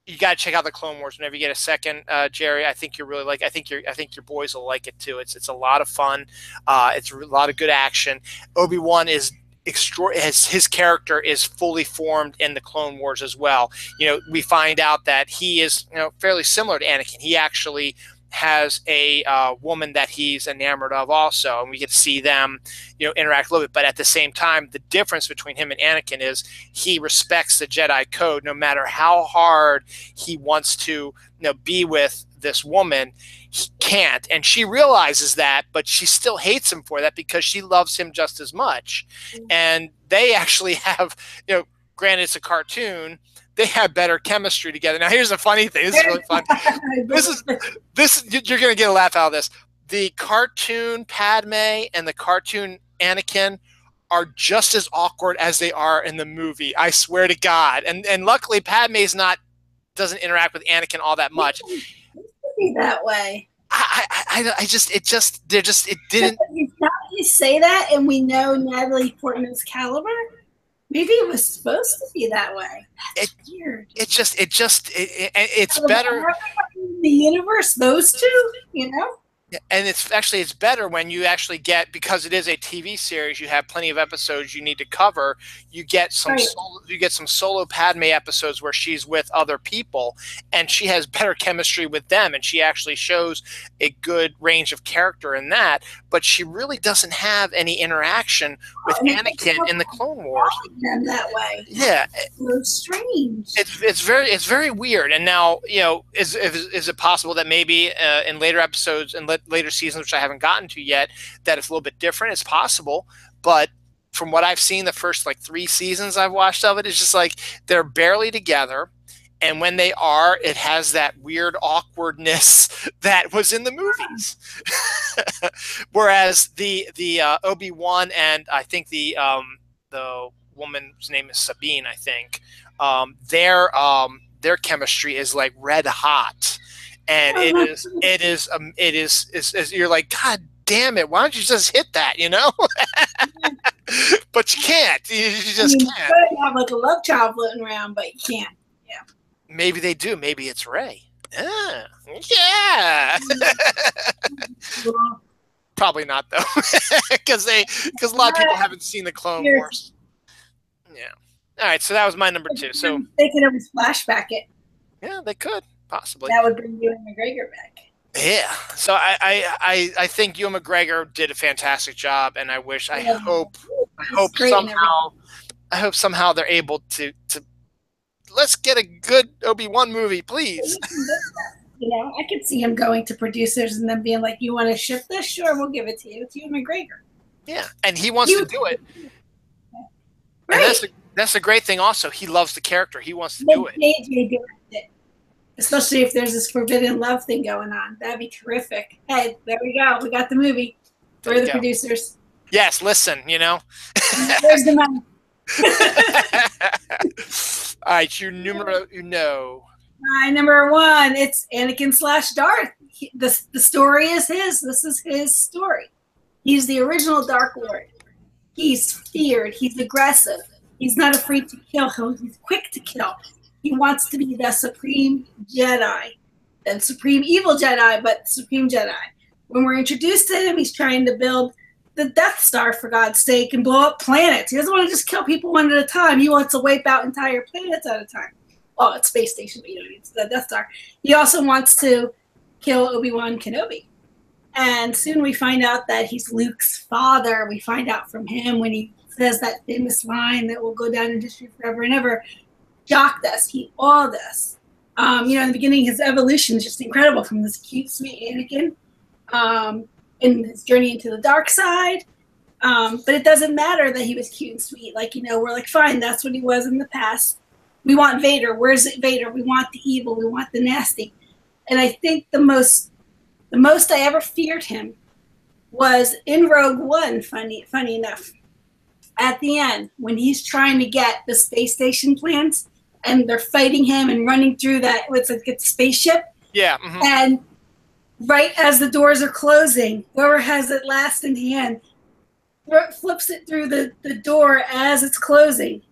you got to check out the Clone Wars whenever you get a second, Jerry. I think I think your boys will like it too. It's a lot of fun. It's a lot of good action. Obi-Wan is his character is fully formed in the Clone Wars as well. We find out that he is fairly similar to Anakin. He actually has a woman that he's enamored of also, and we get to see them interact a little bit. But at the same time, the difference between him and Anakin is he respects the Jedi code. No matter how hard he wants to be with this woman, he can't, and she realizes that, but she still hates him for that because she loves him just as much. And they actually have, granted it's a cartoon, they have better chemistry together. Now, here's the funny thing. This is really fun. This you're going to get a laugh out of this. The cartoon Padme and the cartoon Anakin are just as awkward as they are in the movie. I swear to God. And luckily, Padme's doesn't interact with Anakin all that much. Be that way. It didn't. You say that, and we know Natalie Portman's caliber. Maybe it was supposed to be that way. That's weird. It's better in the universe. Those two, And it's better when you actually get, because it is a TV series, you have plenty of episodes you need to cover. You get some solo Padme episodes where she's with other people, and she has better chemistry with them, and she actually shows a good range of character in that. But she really doesn't have any interaction with Anakin in the Clone Wars. Them that way. Yeah, so strange. It's very weird. And now, is it possible that maybe in later episodes and later seasons, which I haven't gotten to yet, that it's a little bit different? It's possible, but from what I've seen, the first 3 seasons I've watched of it, it's just like they're barely together, and when they are, it has that weird awkwardness that was in the movies. Whereas the Obi-Wan and I think the woman's name is Sabine, I think, their chemistry is like red hot. And it is you're like, God damn it, why don't you just hit that, But you can't. You just can't. You have like a love child floating around, but you can't. Yeah. Maybe they do. Maybe it's Rey. Yeah. Probably not though, because a lot of people haven't seen the Clone Wars. Yeah. All right, so that was my number 2. So they could always flashback it. Yeah, they could. Possibly. That would bring Ewan McGregor back. Yeah. So I think Ewan McGregor did a fantastic job, and I hope somehow they're able to let's get a good Obi-Wan movie, please. I could see him going to producers and then being like, "You want to ship this? Sure, we'll give it to you. It's Ewan McGregor." Yeah, and he wants to do it. Right. And that's the great thing. Also, he loves the character. He wants to do it. Especially if there's this forbidden love thing going on. That'd be terrific. Hey, there we go. We got the movie. We're the producers. Yes, listen, Where's the money? All right, your numero uno. My number 1, it's Anakin / Darth. The story is his. This is his story. He's the original Dark Lord. He's feared. He's aggressive. He's not afraid to kill. He's quick to kill. He wants to be the Supreme Jedi. And Supreme Evil Jedi, but Supreme Jedi. When we're introduced to him, he's trying to build the Death Star, for God's sake, and blow up planets. He doesn't want to just kill people one at a time. He wants to wipe out entire planets at a time. Well, it's space station, but it's the Death Star. He also wants to kill Obi-Wan Kenobi. And soon we find out that he's Luke's father. We find out from him when he says that famous line that will go down in history forever and ever. Shocked us. He awed us. In the beginning, his evolution is just incredible, from this cute, sweet Anakin in his journey into the dark side. But it doesn't matter that he was cute and sweet. We're like, fine, that's what he was in the past. We want Vader. Where's Vader? We want the evil. We want the nasty. And I think the most I ever feared him was in Rogue One. Funny enough, at the end when he's trying to get the space station plans, and they're fighting him and running through that what's like a spaceship. Yeah. And right as the doors are closing, whoever has it last in hand flips it through the door as it's closing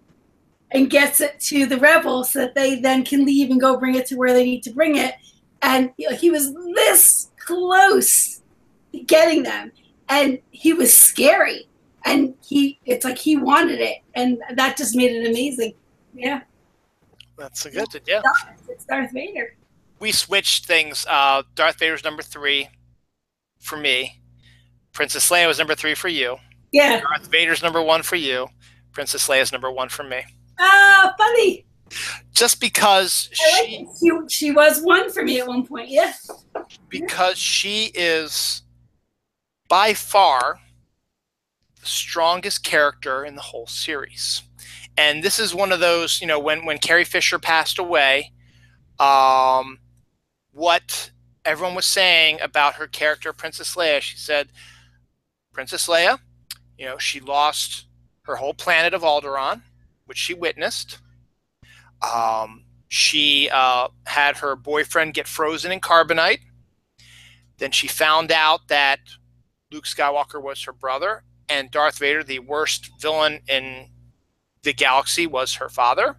and gets it to the rebels so that they then can leave and go bring it to where they need to bring it. And he was this close to getting them, and he was scary, and it's like he wanted it, and that just made it amazing. Yeah, that's a good. Yeah, it's Darth Vader. We switched things. Darth Vader's number 3 for me. Princess Leia was number 3 for you. Yeah. Darth Vader's number 1 for you. Princess Leia's number 1 for me. Ah, funny. Just because she was 1 for me at one point. Yeah. Because she is by far the strongest character in the whole series. And this is one of those, when Carrie Fisher passed away, what everyone was saying about her character, Princess Leia, she said, Princess Leia, she lost her whole planet of Alderaan, which she witnessed. She had her boyfriend get frozen in carbonite. Then she found out that Luke Skywalker was her brother, and Darth Vader, the worst villain in the galaxy, was her father.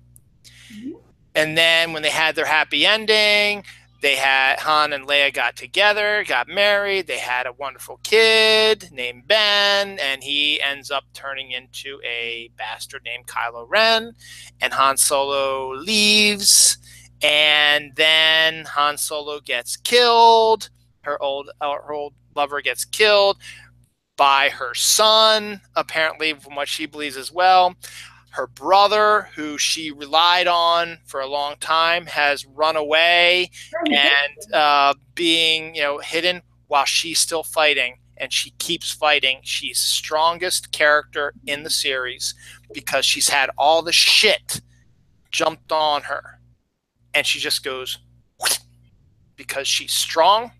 Mm-hmm. And then when they had their happy ending, Han and Leia got together, got married. They had a wonderful kid named Ben, and he ends up turning into a bastard named Kylo Ren. And Han Solo leaves, and then Han Solo gets killed. Her old lover gets killed by her son, apparently, from what she believes as well. Her brother, who she relied on for a long time, has run away and being, hidden while she's still fighting. And she keeps fighting. She's the strongest character in the series because she's had all the shit jumped on her. And she just goes, because she's strong.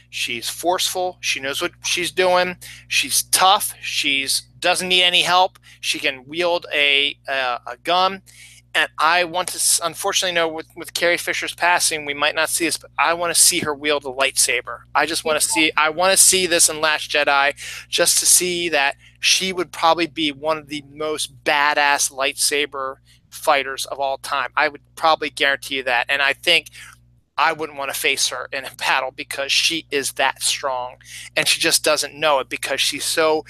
She's forceful. She knows what she's doing. She's tough. She doesn't need any help. She can wield a gun. And I want to, unfortunately, with Carrie Fisher's passing, we might not see this, but I want to see her wield a lightsaber. I want to see this in Last Jedi, just to see that she would probably be one of the most badass lightsaber fighters of all time. I would probably guarantee you that. And I think I wouldn't want to face her in a battle because she is that strong, and she just doesn't know it because she's so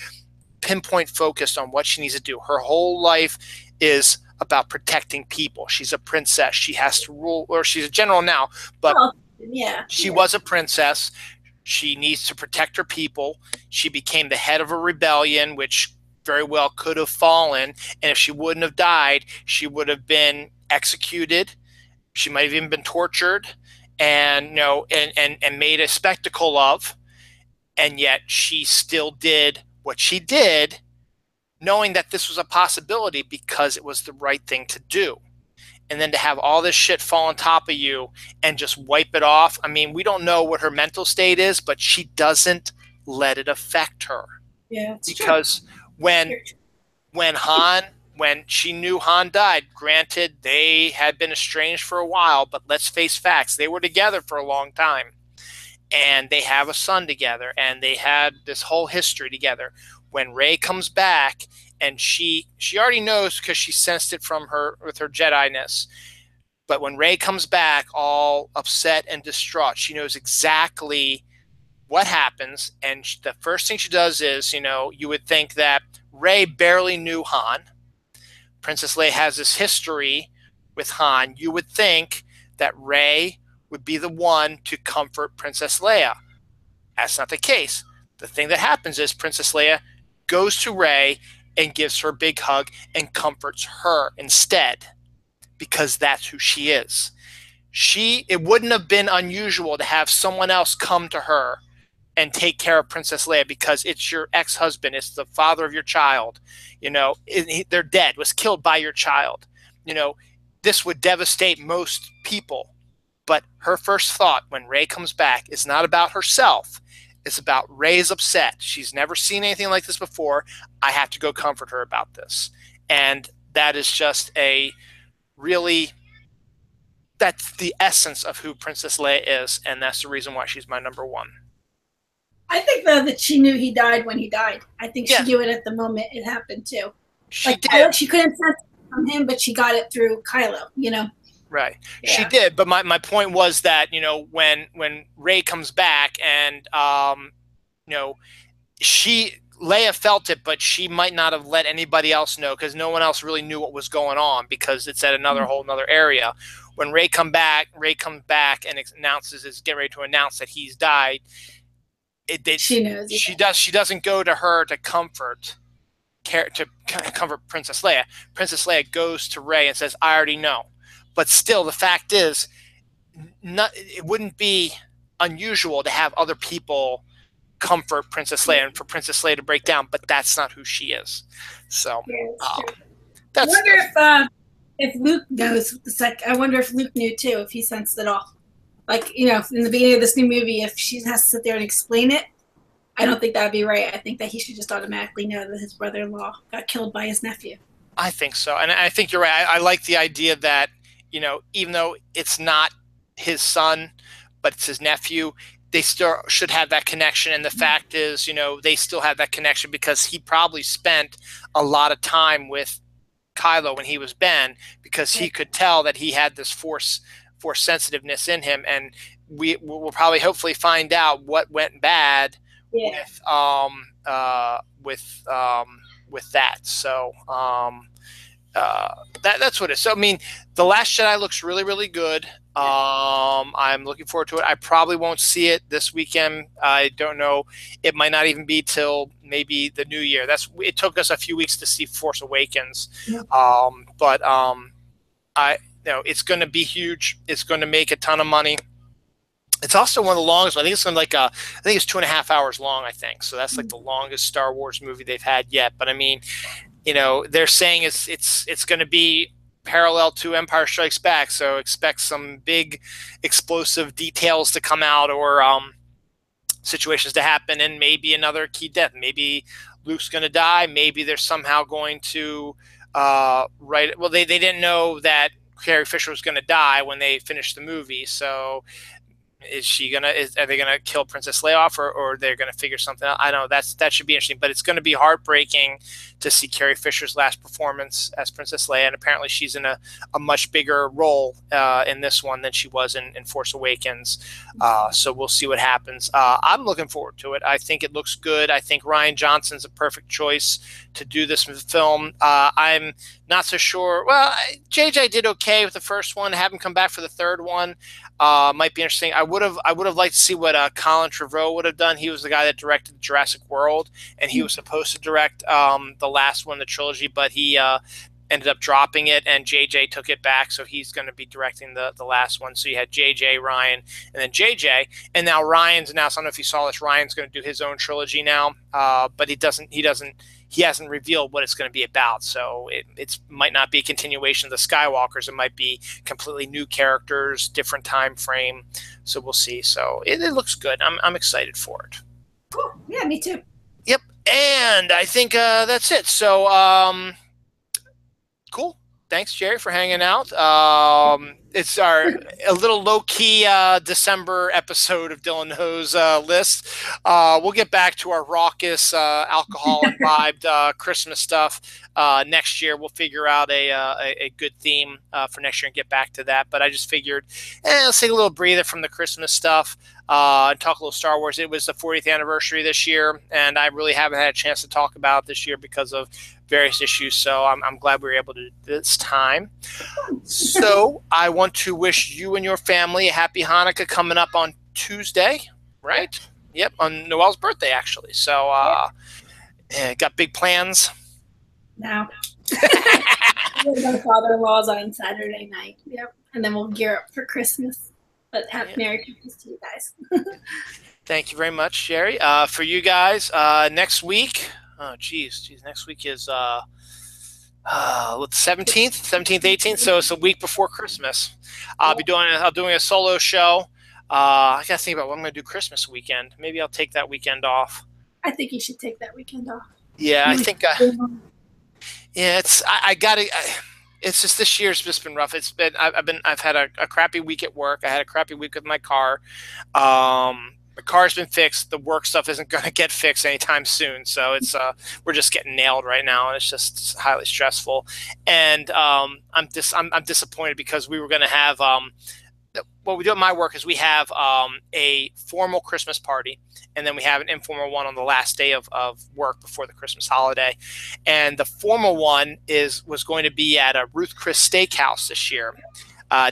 pinpoint focused on what she needs to do. Her whole life is about protecting people. She's a princess. She has to rule, or she's a general now, but she was a princess. She needs to protect her people. She became the head of a rebellion, which very well could have fallen. And if she wouldn't have died, she would have been executed. She might have even been tortured and and made a spectacle of, and yet she still did what she did, knowing that this was a possibility because it was the right thing to do. And then to have all this shit fall on top of you and just wipe it off. I mean, we don't know what her mental state is, but she doesn't let it affect her. Yeah, because true. When she knew Han died, granted, they had been estranged for a while, but let's face facts. They were together for a long time, and they have a son together, and they had this whole history together. When Rey comes back, and she already knows because she sensed it from her with her Jedi-ness, but when Rey comes back all upset and distraught, she knows exactly what happens, and the first thing she does is, you would think that Rey barely knew Han. Princess Leia has this history with Han. You would think that Rey would be the one to comfort Princess Leia. That's not the case. The thing that happens is Princess Leia goes to Rey and gives her a big hug and comforts her instead, because that's who she is. It wouldn't have been unusual to have someone else come to her and take care of Princess Leia because it's your ex-husband. It's the father of your child. They're dead, was killed by your child. This would devastate most people. But her first thought when Rey comes back is not about herself. It's about Rey's upset. She's never seen anything like this before. I have to go comfort her about this. And that is just that's the essence of who Princess Leia is, and that's the reason why she's my number one. I think though that she knew he died when he died. I think Yeah. she knew it at the moment it happened too. She did. She couldn't sense it from him, but she got it through Kylo. Right. Yeah. She did, but my point was that, when Rey comes back and Leia felt it, but she might not have let anybody else know because no one else really knew what was going on because it's at another whole another area. When Rey comes back and is getting ready to announce that he's died. She knows. She does. She doesn't go to her to comfort Princess Leia. Princess Leia goes to Rey and says, "I already know." But still, the fact is, it wouldn't be unusual to have other people comfort Princess Leia and for Princess Leia to break down, but that's not who she is. So I wonder if Luke knows. I wonder if Luke knew too, if he sensed it all. Like, in the beginning of this new movie, if she has to sit there and explain it, I don't think that would be right. I think that he should just automatically know that his brother-in-law got killed by his nephew. I think so. And I think you're right. I like the idea that, even though it's not his son, but it's his nephew, they still should have that connection. And the fact is, they still have that connection because he probably spent a lot of time with Kylo when he was Ben because he could tell that he had this force sensitiveness in him. And we'll probably hopefully find out what went bad with that. So that's what it is. So, I mean, The Last Jedi looks really, really good. I'm looking forward to it. I probably won't see it this weekend. I don't know. It might not even be till maybe the new year. It took us a few weeks to see Force Awakens. But it's going to be huge. It's going to make a ton of money. It's also one of the longest. I think it's going to I think it's 2.5 hours long. I think so. That's like the longest Star Wars movie they've had yet. But I mean, they're saying it's going to be parallel to Empire Strikes Back. So expect some big explosive details to come out or situations to happen, and maybe another key death. Maybe Luke's going to die. Maybe they're somehow going to write. Well, they didn't know that Carrie Fisher was going to die when they finished the movie. So are they gonna kill Princess Leia off, or they're gonna figure something out? I don't know. That should be interesting, but it's going to be heartbreaking to see Carrie Fisher's last performance as Princess Leia, and apparently she's in a much bigger role in this one than she was in Force Awakens. So we'll see what happens. I'm looking forward to it. I think it looks good. I think Rian Johnson's a perfect choice to do this film. I'm not so sure. Well, JJ did okay with the first one. Have him come back for the third one. Might be interesting. I would have liked to see what Colin Trevorrow would have done. He was the guy that directed Jurassic World, and he was supposed to direct the last one, the trilogy, but he ended up dropping it, and JJ took it back, so he's going to be directing the last one. So you had JJ, Ryan, and then JJ, and now Ryan's announced. I don't know if you saw this. Ryan's going to do his own trilogy now, but he hasn't revealed what it's going to be about. So it might not be a continuation of the Skywalkers. It might be completely new characters, different time frame. So we'll see. So it looks good. I'm excited for it. Cool. Yeah, me too. Yep. And I think that's it. So cool. Thanks, Geri, for hanging out. It's a little low-key December episode of Dylan Ho's list. We'll get back to our raucous, alcohol-imbibed Christmas stuff next year. We'll figure out a good theme for next year and get back to that. But I just figured, let's take a little breather from the Christmas stuff and talk a little Star Wars. It was the 40th anniversary this year, and I really haven't had a chance to talk about it this year because of various issues, so I'm glad we were able to do this time. So I want to wish you and your family a happy Hanukkah coming up on Tuesday, right? Yep, on Noelle's birthday, actually. So got big plans? No. My father-in-law's on Saturday night. Yep, and then we'll gear up for Christmas. But Merry Christmas to you guys. Thank you very much, Geri. For you guys, next week. Oh, geez. Next week is 17th, 18th. So it's a week before Christmas. I'll be doing a solo show. I got to think about what I'm going to do Christmas weekend. Maybe I'll take that weekend off. I think you should take that weekend off. Yeah, I Really? think. Yeah, I got to. It's just this year's just been rough. I've had a crappy week at work. I had a crappy week with my car. The car's been fixed. The work stuff isn't going to get fixed anytime soon. So we're just getting nailed right now, and it's just highly stressful. And I'm disappointed because we were going to have what we do at my work is we have a formal Christmas party, and then we have an informal one on the last day of work before the Christmas holiday. And the formal one was going to be at a Ruth Chris Steakhouse this year.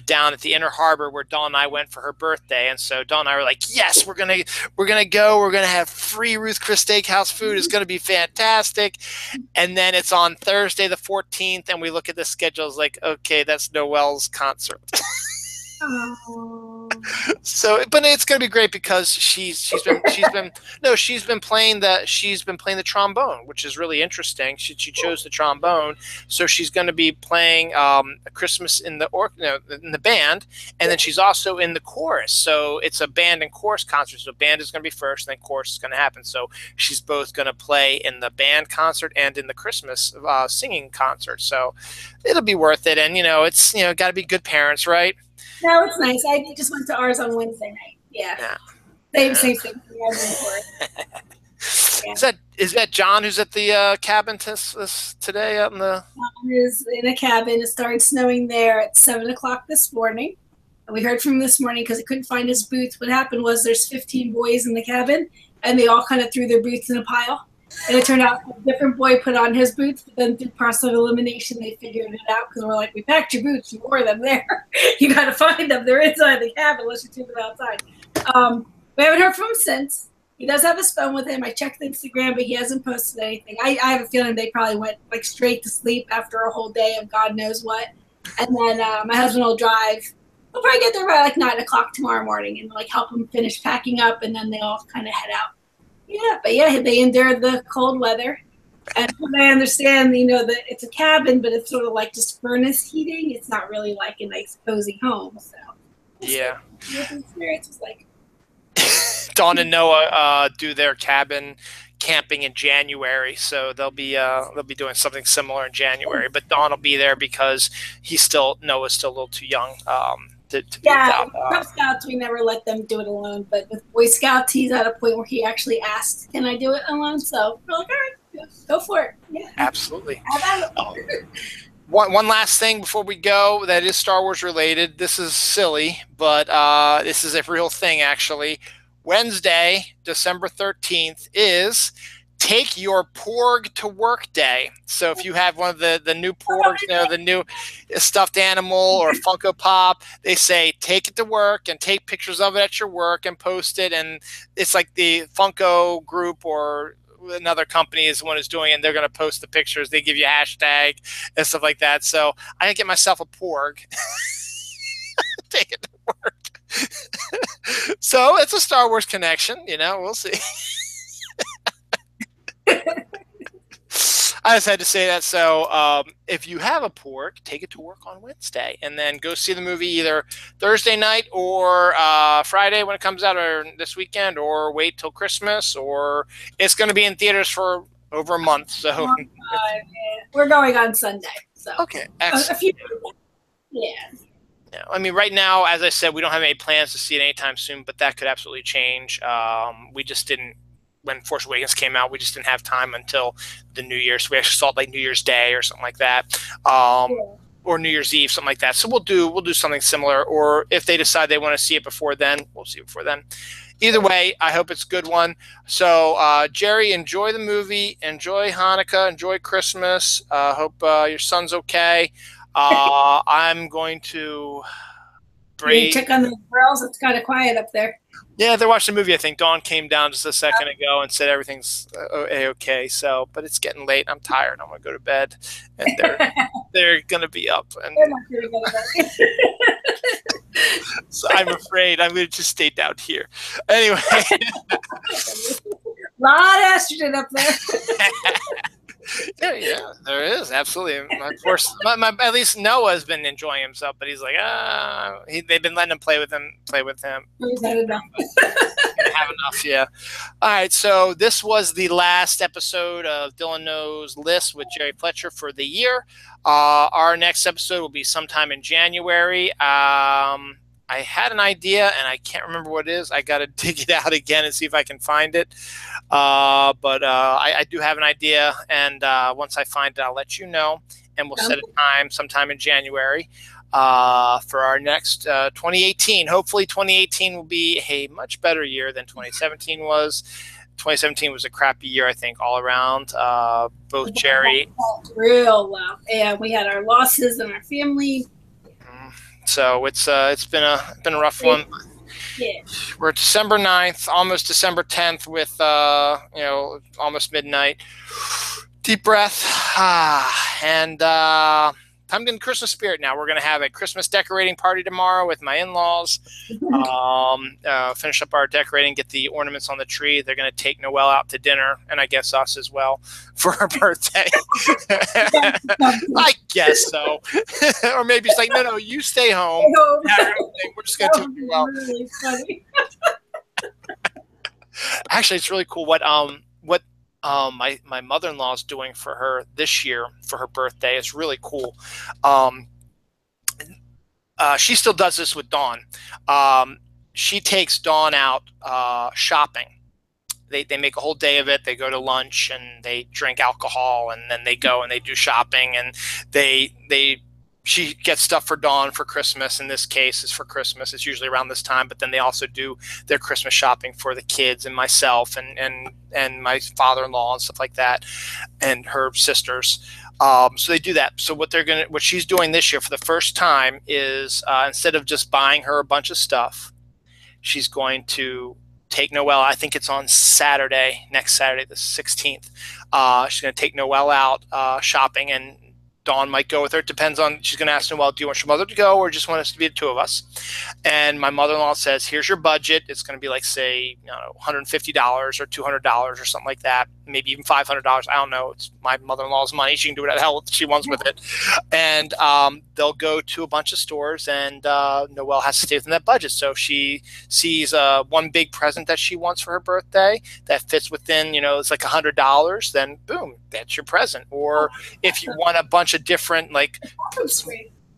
Down at the Inner Harbor where Dawn and I went for her birthday, and so Dawn and I were like, "Yes, we're gonna go. We're gonna have free Ruth Chris Steakhouse food. It's gonna be fantastic." And then it's on Thursday the 14th, and we look at the schedule. It's like, okay, that's Noelle's concert. Oh. So, but it's going to be great because she's been playing the trombone, which is really interesting. She chose the trombone, so she's going to be playing a Christmas in the band, and then she's also in the chorus. So it's a band and chorus concert. So band is going to be first, and then chorus is going to happen. So she's both going to play in the band concert and in the Christmas singing concert. So it'll be worth it, and it's got to be good parents, right? No, it's nice. I just went to ours on Wednesday night. Yeah. Same thing. Yeah. Is that John who's at the cabin today out in the? John is in a cabin. It started snowing there at 7:00 this morning. And we heard from him this morning because he couldn't find his boots. What happened was there's 15 boys in the cabin, and they all kind of threw their boots in a pile. And it turned out a different boy put on his boots, but then through process of elimination, they figured it out because we're like, we packed your boots, you wore them there. You got to find them. They're inside the cabin unless you took them outside. We haven't heard from him since. He does have his phone with him. I checked Instagram, but he hasn't posted anything. I have a feeling they probably went like straight to sleep after a whole day of God knows what. And then my husband will drive. We'll probably get there by like 9:00 tomorrow morning and like help him finish packing up, and then they all kind of head out. Yeah, but they endured the cold weather. And I understand, that it's a cabin, but it's sort of like just furnace heating. It's not really like a nice, cozy home. So yeah, what the experience was like. Dawn and Noah do their cabin camping in January, so they'll be doing something similar in January. But Dawn will be there because Noah's still a little too young. Yeah, Cub Scouts, we never let them do it alone. But with Boy Scouts, he's at a point where he actually asked, "Can I do it alone?" So we're like, "All right, go for it." Yeah, absolutely. One last thing before we go that is Star Wars related. This is silly, but this is a real thing actually. Wednesday, December 13th is Take Your Porg to Work Day. So if you have one of the new porgs, the new stuffed animal or Funko Pop, they say take it to work and take pictures of it at your work and post it. And it's like the Funko group or another company is the one who's doing it, and they're going to post the pictures. They give you a hashtag and stuff like that. So I didn't get myself a porg. Take it to work. So it's a Star Wars connection. We'll see. I just had to say that. So if you have a pork, take it to work on Wednesday and then go see the movie either Thursday night or Friday when it comes out, or this weekend, or wait till Christmas, or it's going to be in theaters for over a month. So we're going on Sunday. So okay, excellent. Yeah. I mean, right now, as I said, we don't have any plans to see it anytime soon, but that could absolutely change. We just didn't. When Force Awakens came out, we just didn't have time until the New Year. So we actually saw it like New Year's Day or something like that, or New Year's Eve, something like that. So we'll do something similar. Or if they decide they want to see it before then, we'll see it before then. Either way, I hope it's a good one. So Geri, enjoy the movie, enjoy Hanukkah, enjoy Christmas. Hope your son's okay. I'm going to check on the girls. It's kind of quiet up there. Yeah, they're watching the movie. I think Dawn came down just a second ago and said everything's okay. So, but it's getting late. I'm tired. I'm gonna go to bed, and they're gonna be up. And they're not gonna go to bed. So I'm afraid I'm gonna just stay down here. Anyway, a lot of estrogen up there. Yeah, there is absolutely. Of course, at least Noah's been enjoying himself, but he's like, they've been letting him play with him. Have enough, yeah. All right, so this was the last episode of Dylan Knows List with Geri Fletcher for the year. Our next episode will be sometime in January. I had an idea, and I can't remember what it is. I got to dig it out again and see if I can find it. But I do have an idea, and once I find it, I'll let you know, and we'll set a time sometime in January for our next 2018. Hopefully 2018 will be a much better year than 2017 was. 2017 was a crappy year, I think, all around. Both Geri. Real well. Yeah, we had our losses in our family. So it's been a rough one. Yeah. We're December 9th, almost December 10th with almost midnight. Deep breath. And I'm in Christmas spirit now. We're going to have a Christmas decorating party tomorrow with my in-laws. Finish up our decorating, get the ornaments on the tree. They're going to take Noelle out to dinner, and I guess us as well for her birthday. I guess so. Or maybe it's like, no, you stay home. We're just going to take Noelle. Really funny. Actually, it's really cool what my mother-in-law is doing for her this year for her birthday. Is really cool. She still does this with Dawn. She takes Dawn out shopping. They make a whole day of it. They go to lunch and they drink alcohol, and then they go and they do shopping, and she gets stuff for Dawn for Christmas. In this case, it's for Christmas. It's usually around this time, but then they also do their Christmas shopping for the kids and myself and my father-in-law and stuff like that, and her sisters. So they do that. So what she's doing this year for the first time is instead of just buying her a bunch of stuff, she's going to take Noelle. I think it's on Saturday, next Saturday, the 16th. She's going to take Noelle out shopping, and Dawn might go with her. It depends on, she's going to ask Noelle, do you want your mother to go or just want us to be the two of us? And my mother-in-law says, here's your budget. It's going to be like, say, $150 or $200 or something like that. Maybe even $500. I don't know. It's my mother-in-law's money. She can do whatever the hell she wants with it. And they'll go to a bunch of stores, and Noelle has to stay within that budget. So she sees one big present that she wants for her birthday that fits within, it's like $100, then boom, that's your present. Or if you want a bunch of different, like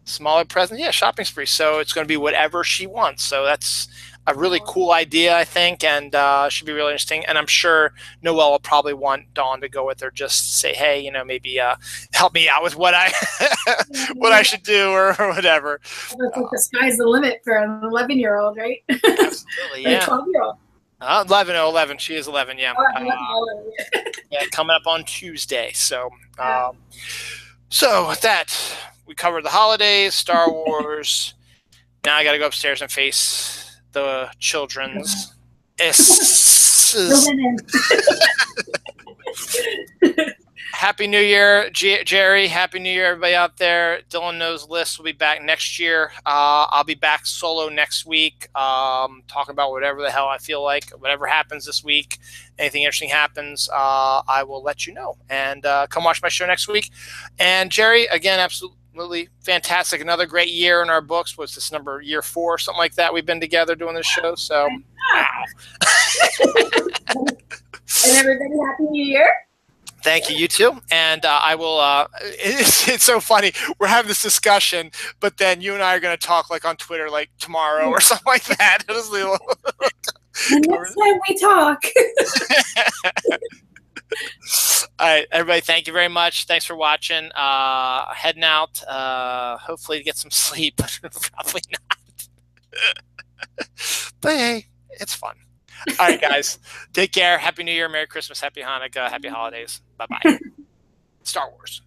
smaller presents, shopping spree. So it's going to be whatever she wants. So that's a really cool idea, I think, and should be really interesting. And I'm sure Noelle will probably want Dawn to go with her, just say, hey, maybe help me out with what I should do or whatever. The sky's the limit for an 11-year-old, right? Absolutely, yeah. 12-year-old. 11. She is 11, yeah. Coming up on Tuesday. So, so with that, we covered the holidays, Star Wars. Now I got to go upstairs and face the children's Happy New Year, Geri. Happy New Year, everybody out there. Dylan Knows List will be back next year. I'll be back solo next week, talking about whatever the hell I feel like. Whatever happens this week, anything interesting happens, I will let you know. And come watch my show next week. And Geri, again, absolutely fantastic. Another great year in our books. What's this number? Year 4, something like that. We've been together doing this show. So, wow. And everybody, Happy New Year. Thank you. You too. And I will. It's so funny. We're having this discussion, but then you and I are going to talk like on Twitter, like tomorrow or something like that. The next time we talk. All right, everybody. Thank you very much. Thanks for watching. Heading out. Hopefully to get some sleep, but probably not. But hey, it's fun. All right, guys. Take care. Happy New Year. Merry Christmas. Happy Hanukkah. Happy holidays. Bye-bye. Star Wars.